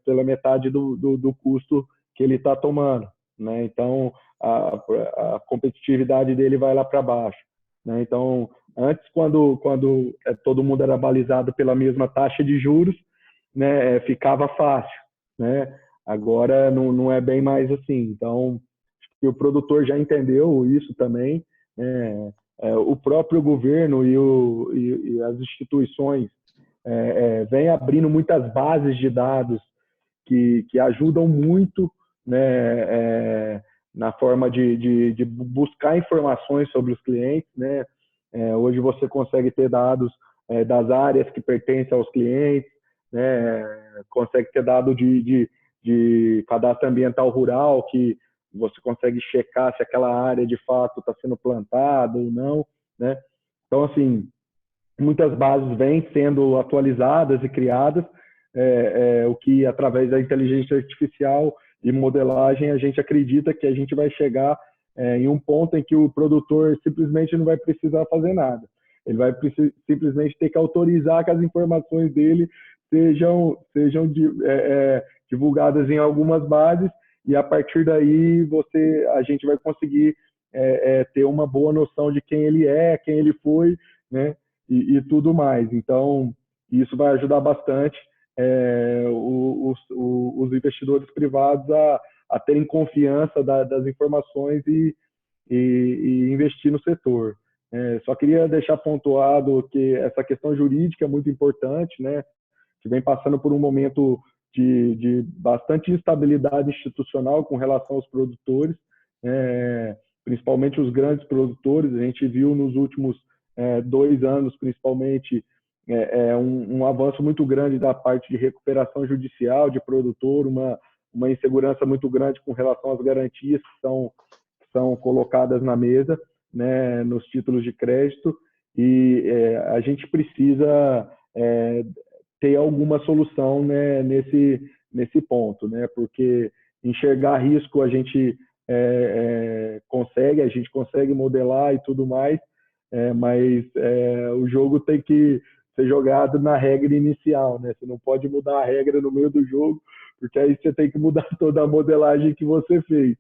pela metade do custo que ele está tomando, né? Então, a competitividade dele vai lá para baixo, né? Então, antes, quando todo mundo era balizado pela mesma taxa de juros, né, ficava fácil, né? Agora não é bem mais assim. Então, e o produtor já entendeu isso também, né? o próprio governo e as instituições vêm abrindo muitas bases de dados que ajudam muito, né, na forma de buscar informações sobre os clientes, né? Hoje você consegue ter dados das áreas que pertencem aos clientes, né? Consegue ter dado de cadastro ambiental rural, que você consegue checar se aquela área de fato está sendo plantada ou não, né? Então, assim, muitas bases vêm sendo atualizadas e criadas, o que através da inteligência artificial e modelagem a gente acredita que a gente vai chegar em um ponto em que o produtor simplesmente não vai precisar fazer nada. Ele vai simplesmente ter que autorizar que as informações dele sejam divulgadas em algumas bases, e a partir daí a gente vai conseguir ter uma boa noção de quem ele é, quem ele foi, né? E tudo mais. Então, isso vai ajudar bastante os investidores privados a terem confiança das informações e investir no setor. Só queria deixar pontuado que essa questão jurídica é muito importante, né? Que vem passando por um momento de bastante instabilidade institucional com relação aos produtores, principalmente os grandes produtores. A gente viu nos últimos 2 anos, principalmente, um avanço muito grande da parte de recuperação judicial de produtor, uma insegurança muito grande com relação às garantias que são colocadas na mesa, né, nos títulos de crédito, e a gente precisa ter alguma solução, né, nesse ponto, né, porque enxergar risco a gente consegue modelar e tudo mais, mas o jogo tem que ser jogado na regra inicial, né? Você não pode mudar a regra no meio do jogo, porque aí você tem que mudar toda a modelagem que você fez,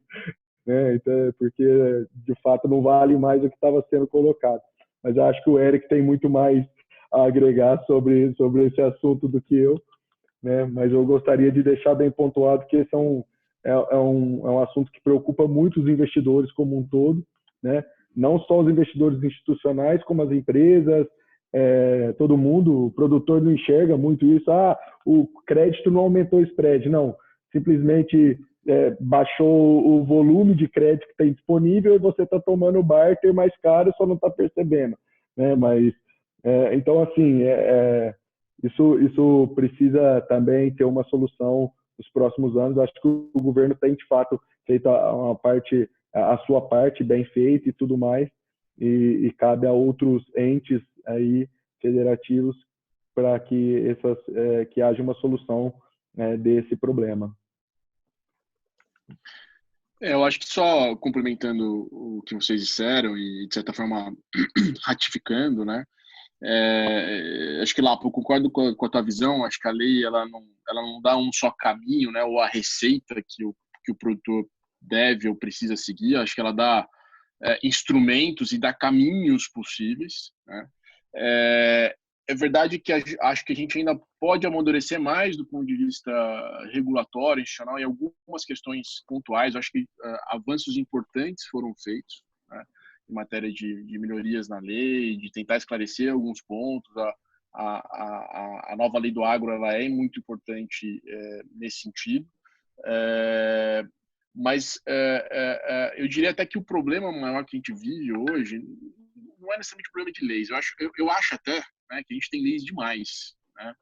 né? Então, porque de fato não vale mais o que estava sendo colocado. Mas eu acho que o Eric tem muito mais a agregar sobre esse assunto do que eu, né? Mas eu gostaria de deixar bem pontuado que esse é um assunto que preocupa muito os investidores como um todo, né? Não só os investidores institucionais, como as empresas, todo mundo. O produtor não enxerga muito isso. O crédito não aumentou o spread. Não, simplesmente baixou o volume de crédito que tem disponível e você está tomando o barter mais caro, só não está percebendo, né? Mas, então, assim, isso precisa também ter uma solução nos próximos anos. Acho que o governo tem, de fato, feito a sua parte bem feita e tudo mais, e cabe a outros entes aí federativos para que haja uma solução desse problema. Eu acho que só complementando o que vocês disseram e, de certa forma, ratificando, né? Acho que lá, eu concordo com a tua visão. Acho que a lei ela não dá um só caminho, né? Ou a receita que o produtor deve ou precisa seguir. Acho que ela dá instrumentos e dá caminhos possíveis, né? É verdade que acho que a gente ainda pode amadurecer mais do ponto de vista regulatório, institucional, em algumas questões pontuais. Acho que avanços importantes foram feitos, né, em matéria de melhorias na lei, de tentar esclarecer alguns pontos. A nova lei do agro ela é muito importante nesse sentido. Mas eu diria até que o problema maior que a gente vive hoje não é necessariamente problema de leis. Eu acho até, né, que a gente tem leis demais, né?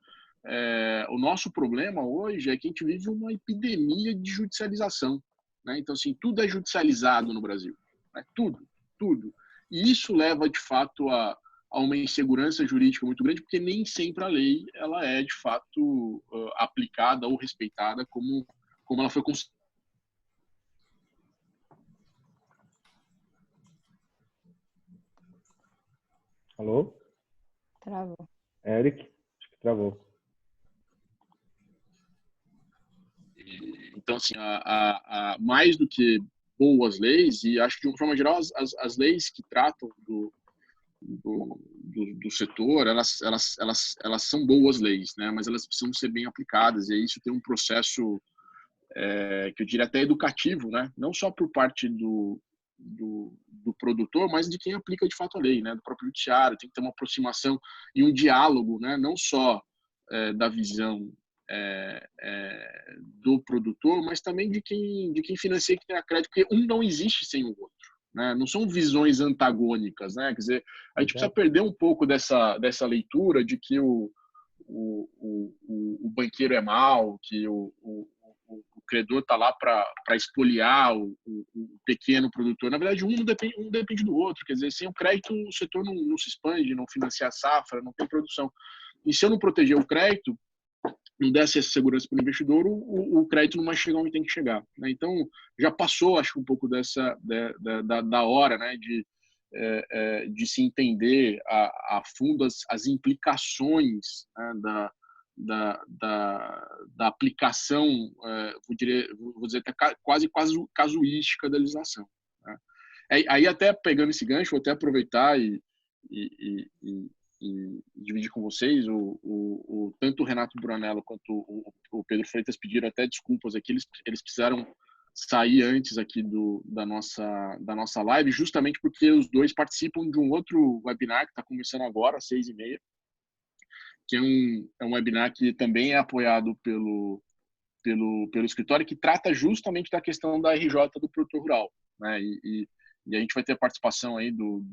O nosso problema hoje é que a gente vive uma epidemia de judicialização, né? Então, assim, tudo é judicializado no Brasil, né? Tudo. E isso leva, de fato, a uma insegurança jurídica muito grande, porque nem sempre a lei ela é, de fato, aplicada ou respeitada como ela foi construída. Alô? Travou. Eric? Acho que travou. Então, assim, mais do que boas leis, e acho que de uma forma geral as leis que tratam do setor, elas são boas leis, né? Mas elas precisam ser bem aplicadas, e isso tem um processo que eu diria até educativo, né? Não só por parte do do produtor, mas de quem aplica de fato a lei, né? Do próprio judiciário. Tem que ter uma aproximação e um diálogo, né? Não só da visão do produtor, mas também de quem financia, que tem a crédito, porque um não existe sem o outro, né? Não são visões antagônicas, né? Quer dizer, a gente precisa perder um pouco dessa leitura de que o banqueiro é mau, que o credor está lá para expoliar o pequeno produtor. Na verdade, um depende do outro. Quer dizer, sem o crédito, o setor não se expande, não financia a safra, não tem produção. E se eu não proteger o crédito, não desse essa segurança para o investidor, o crédito não vai chegar onde tem que chegar, né? Então, já passou, acho, um pouco da hora, né, de se entender a fundo as implicações, né, da aplicação, vou dizer até quase casuística da legislação, né? Aí, até pegando esse gancho, vou até aproveitar e dividir com vocês, tanto o Renato Buranello quanto o Pedro Freitas pediram até desculpas aqui, eles precisaram sair antes aqui da nossa live, justamente porque os dois participam de um outro webinar que está começando agora, às 6h30, que é um webinar que também é apoiado pelo escritório, que trata justamente da questão da RJ do produtor rural, né? E a gente vai ter a participação aí do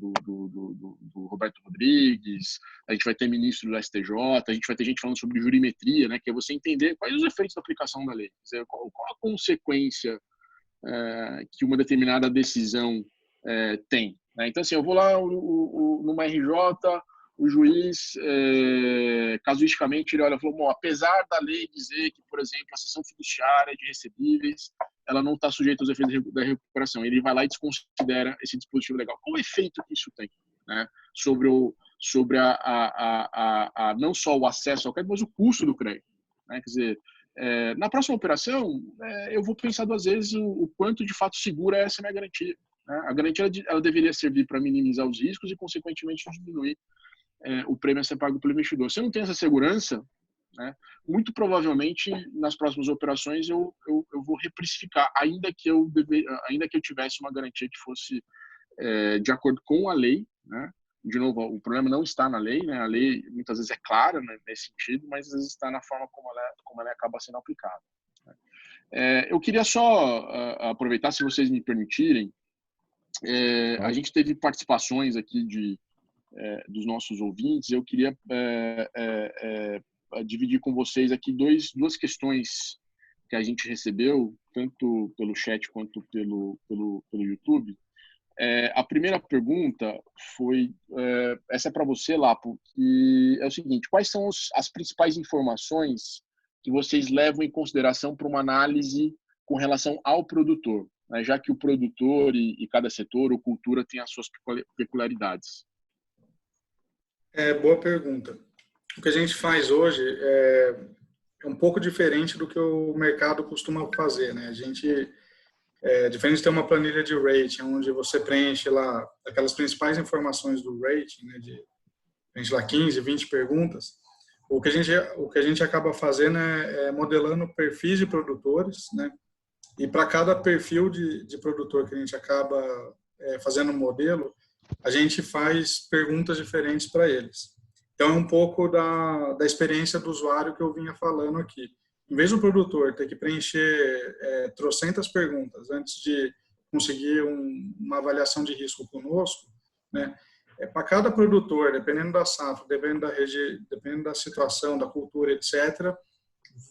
Roberto Rodrigues, a gente vai ter ministro do STJ, a gente vai ter gente falando sobre jurimetria, né, que é você entender quais os efeitos da aplicação da lei, quer dizer, qual a consequência que uma determinada decisão tem, né? Então, assim, eu vou lá numa RJ, o juiz, casuisticamente, ele olha e falou, bom, apesar da lei dizer que, por exemplo, a cessão fiduciária de recebíveis, ela não está sujeita aos efeitos da recuperação, ele vai lá e desconsidera esse dispositivo legal. Qual o efeito que isso tem, né, sobre não só o acesso ao crédito, mas o custo do crédito, né? Quer dizer, na próxima operação, eu vou pensar 2 vezes o quanto de fato segura essa minha garantia, né? A garantia ela deveria servir para minimizar os riscos e, consequentemente, diminuir o prêmio a ser pago pelo investidor. Se eu não tenho essa segurança, né, muito provavelmente nas próximas operações eu vou reprecificar, ainda que eu tivesse uma garantia que fosse de acordo com a lei, né? De novo, o problema não está na lei, né? A lei muitas vezes é clara, né, nesse sentido, mas às vezes está na forma como ela acaba sendo aplicada, né? Eu queria só aproveitar, se vocês me permitirem, a gente teve participações aqui dos nossos ouvintes. Eu queria dividir com vocês aqui duas questões que a gente recebeu, tanto pelo chat quanto pelo YouTube. A primeira pergunta foi, essa é para você, Lapo, que é o seguinte: quais são as principais informações que vocês levam em consideração para uma análise com relação ao produtor, né, já que o produtor e cada setor ou cultura tem as suas peculiaridades? Boa pergunta. O que a gente faz hoje é um pouco diferente do que o mercado costuma fazer, né? A gente, diferente de ter uma planilha de rating, onde você preenche lá aquelas principais informações do rating, né? Preenche lá 15, 20 perguntas. O que a gente acaba fazendo é modelando perfis de produtores, né? E para cada perfil de produtor que a gente acaba fazendo um modelo, a gente faz perguntas diferentes para eles. Então, é um pouco da experiência do usuário que eu vinha falando aqui. Em vez do produtor ter que preencher trocentas perguntas antes de conseguir uma avaliação de risco conosco, né, para cada produtor, dependendo da safra, dependendo da situação, da cultura, etc.,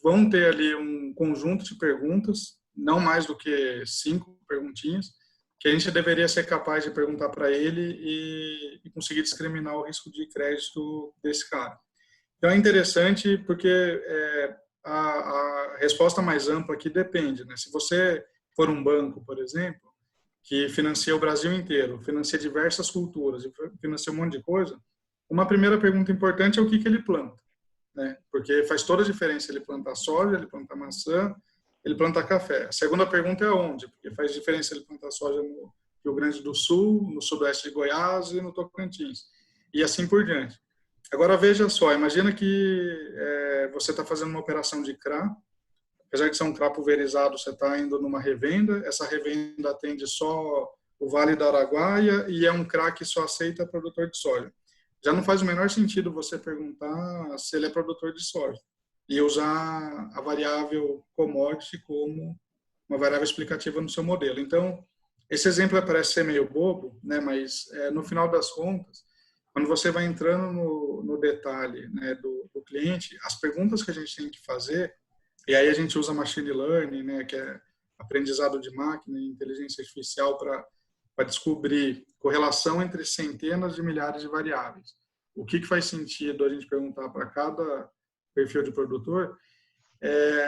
vão ter ali um conjunto de perguntas, não mais do que 5 perguntinhas, que a gente deveria ser capaz de perguntar para ele e conseguir discriminar o risco de crédito desse cara. Então é interessante porque a resposta mais ampla aqui depende, né? Se você for um banco, por exemplo, que financia o Brasil inteiro, financia diversas culturas, financia um monte de coisa, uma primeira pergunta importante é o que ele planta, né? Porque faz toda a diferença ele plantar soja, ele plantar maçã, ele planta café. A segunda pergunta é onde, porque faz diferença ele plantar soja no Rio Grande do Sul, no sudoeste de Goiás e no Tocantins, e assim por diante. Agora veja só, imagina que você está fazendo uma operação de CRA, apesar de ser um CRA pulverizado, você está indo numa revenda, essa revenda atende só o Vale do Araguaia e é um CRA que só aceita produtor de soja. Já não faz o menor sentido você perguntar se ele é produtor de soja e usar a variável commodity como uma variável explicativa no seu modelo. Então, esse exemplo parece ser meio bobo, né, mas no final das contas, quando você vai entrando no detalhe, né, do cliente, as perguntas que a gente tem que fazer, e aí a gente usa machine learning, né, que é aprendizado de máquina e inteligência artificial para descobrir correlação entre centenas de milhares de variáveis. O que faz sentido a gente perguntar para cada perfil de produtor?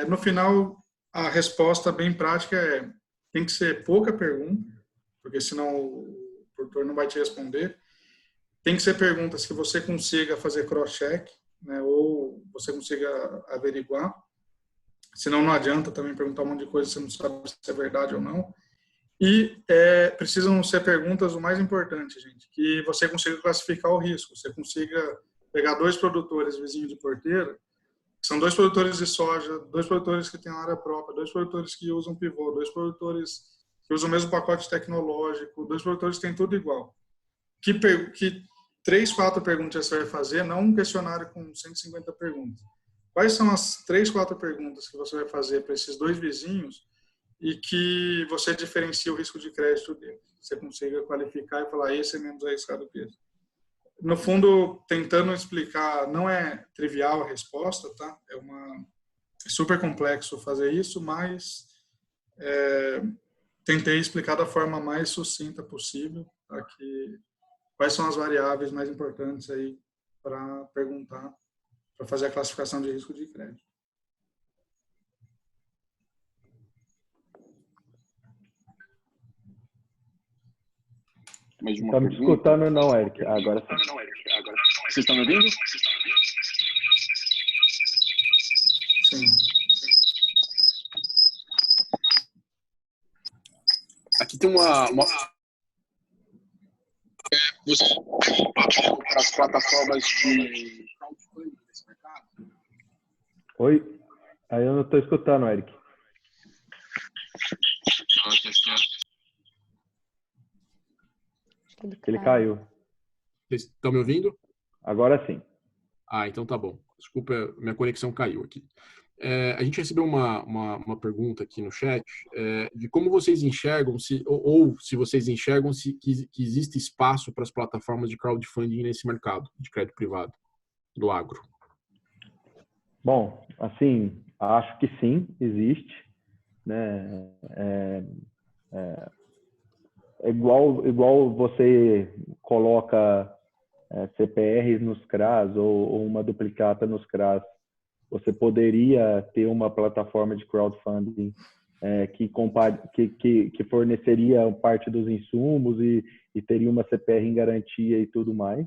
No final, a resposta bem prática tem que ser pouca pergunta, porque senão o produtor não vai te responder. Tem que ser perguntas que você consiga fazer cross-check, né, ou você consiga averiguar. Senão não adianta também perguntar um monte de coisa, você não sabe se é verdade ou não. E precisam ser perguntas, o mais importante, gente, que você consiga classificar o risco. Você consiga pegar 2 produtores vizinhos de porteira, que são 2 produtores de soja, 2 produtores que têm área própria, 2 produtores que usam pivô, 2 produtores que usam o mesmo pacote tecnológico, 2 produtores que têm tudo igual. Que 3, 4 perguntas você vai fazer, não um questionário com 150 perguntas. Quais são as 3, 4 perguntas que você vai fazer para esses 2 vizinhos e que você diferencia o risco de crédito dele? Você consiga qualificar e falar, esse é menos arriscado que esse. No fundo, tentando explicar, não é trivial a resposta, tá? É super complexo fazer isso, mas tentei explicar da forma mais sucinta possível, tá? Quais são as variáveis mais importantes aí para perguntar, para fazer a classificação de risco de crédito. Mais uma Tá me pergunta? escutando não, Eric? Agora sim. Vocês estão me ouvindo? Sim. Aqui tem você para as plataformas de crowdfunding desse mercado? Oi? Aí eu não estou escutando, Eric. Ele caiu. Vocês estão me ouvindo? Agora sim. Então tá bom. Desculpa, minha conexão caiu aqui. A gente recebeu uma pergunta aqui no chat de como vocês enxergam, ou se vocês enxergam que existe espaço para as plataformas de crowdfunding nesse mercado de crédito privado do agro. Bom, assim, acho que sim, existe, né? Igual você coloca CPRs nos CRAs ou uma duplicata nos CRAs, você poderia ter uma plataforma de crowdfunding que forneceria parte dos insumos e teria uma CPR em garantia e tudo mais.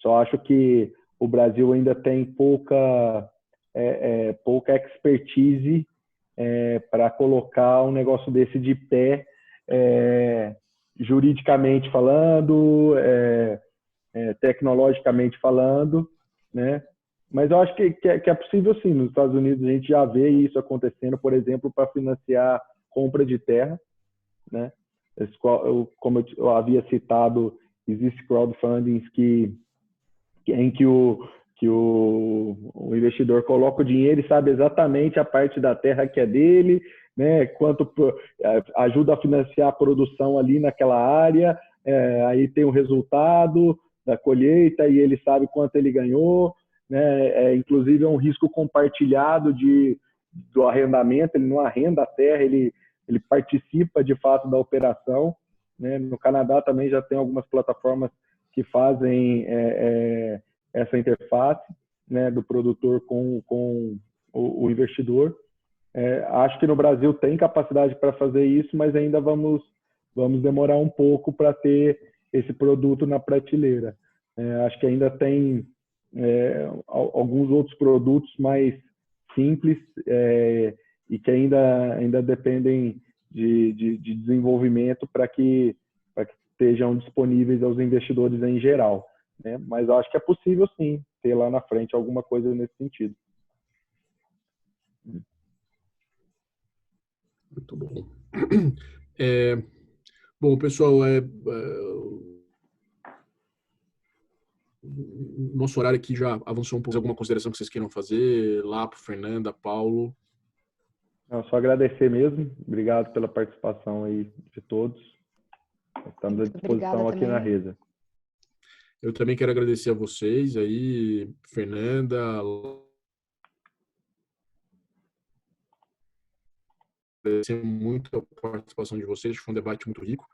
Só acho que o Brasil ainda tem pouca expertise para colocar um negócio desse de pé, juridicamente falando, tecnologicamente falando, né? Mas eu acho que é possível sim. Nos Estados Unidos a gente já vê isso acontecendo, por exemplo, para financiar compra de terra, né? Como eu havia citado, existem crowdfundings em que o investidor coloca o dinheiro e sabe exatamente a parte da terra que é dele, né? Quanto ajuda a financiar a produção ali naquela área, aí tem o resultado da colheita e ele sabe quanto ele ganhou, né? Inclusive é um risco compartilhado do arrendamento, ele não arrenda a terra, ele participa de fato da operação, né? No Canadá também já tem algumas plataformas que fazem essa interface, né, do produtor com o investidor. Acho que no Brasil tem capacidade para fazer isso, mas ainda vamos demorar um pouco para ter esse produto na prateleira. Acho que ainda tem alguns outros produtos mais simples e que ainda dependem de desenvolvimento para que estejam disponíveis aos investidores em geral, né? Mas eu acho que é possível sim ter lá na frente alguma coisa nesse sentido. Muito bom. Bom, pessoal, nosso horário aqui já avançou um pouco. Alguma consideração que vocês queiram fazer? Lapo, Fernanda, Paulo? Não, só agradecer mesmo. Obrigado pela participação aí de todos. Estamos à disposição aqui na Resa. Eu também quero agradecer a vocês aí, Fernanda, agradecer muito a participação de vocês, foi um debate muito rico.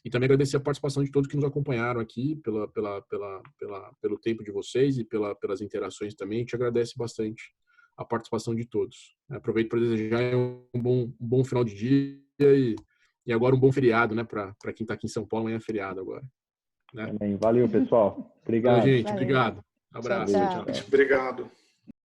E também agradecer a participação de todos que nos acompanharam aqui, pelo tempo de vocês e pelas interações também. A gente agradece bastante a participação de todos. Aproveito para desejar um bom final de dia e agora um bom feriado, né? Para quem está aqui em São Paulo, amanhã é feriado agora. Né? Valeu, pessoal. Obrigado. Valeu, gente. Obrigado. Abraço. Tchau. Obrigado.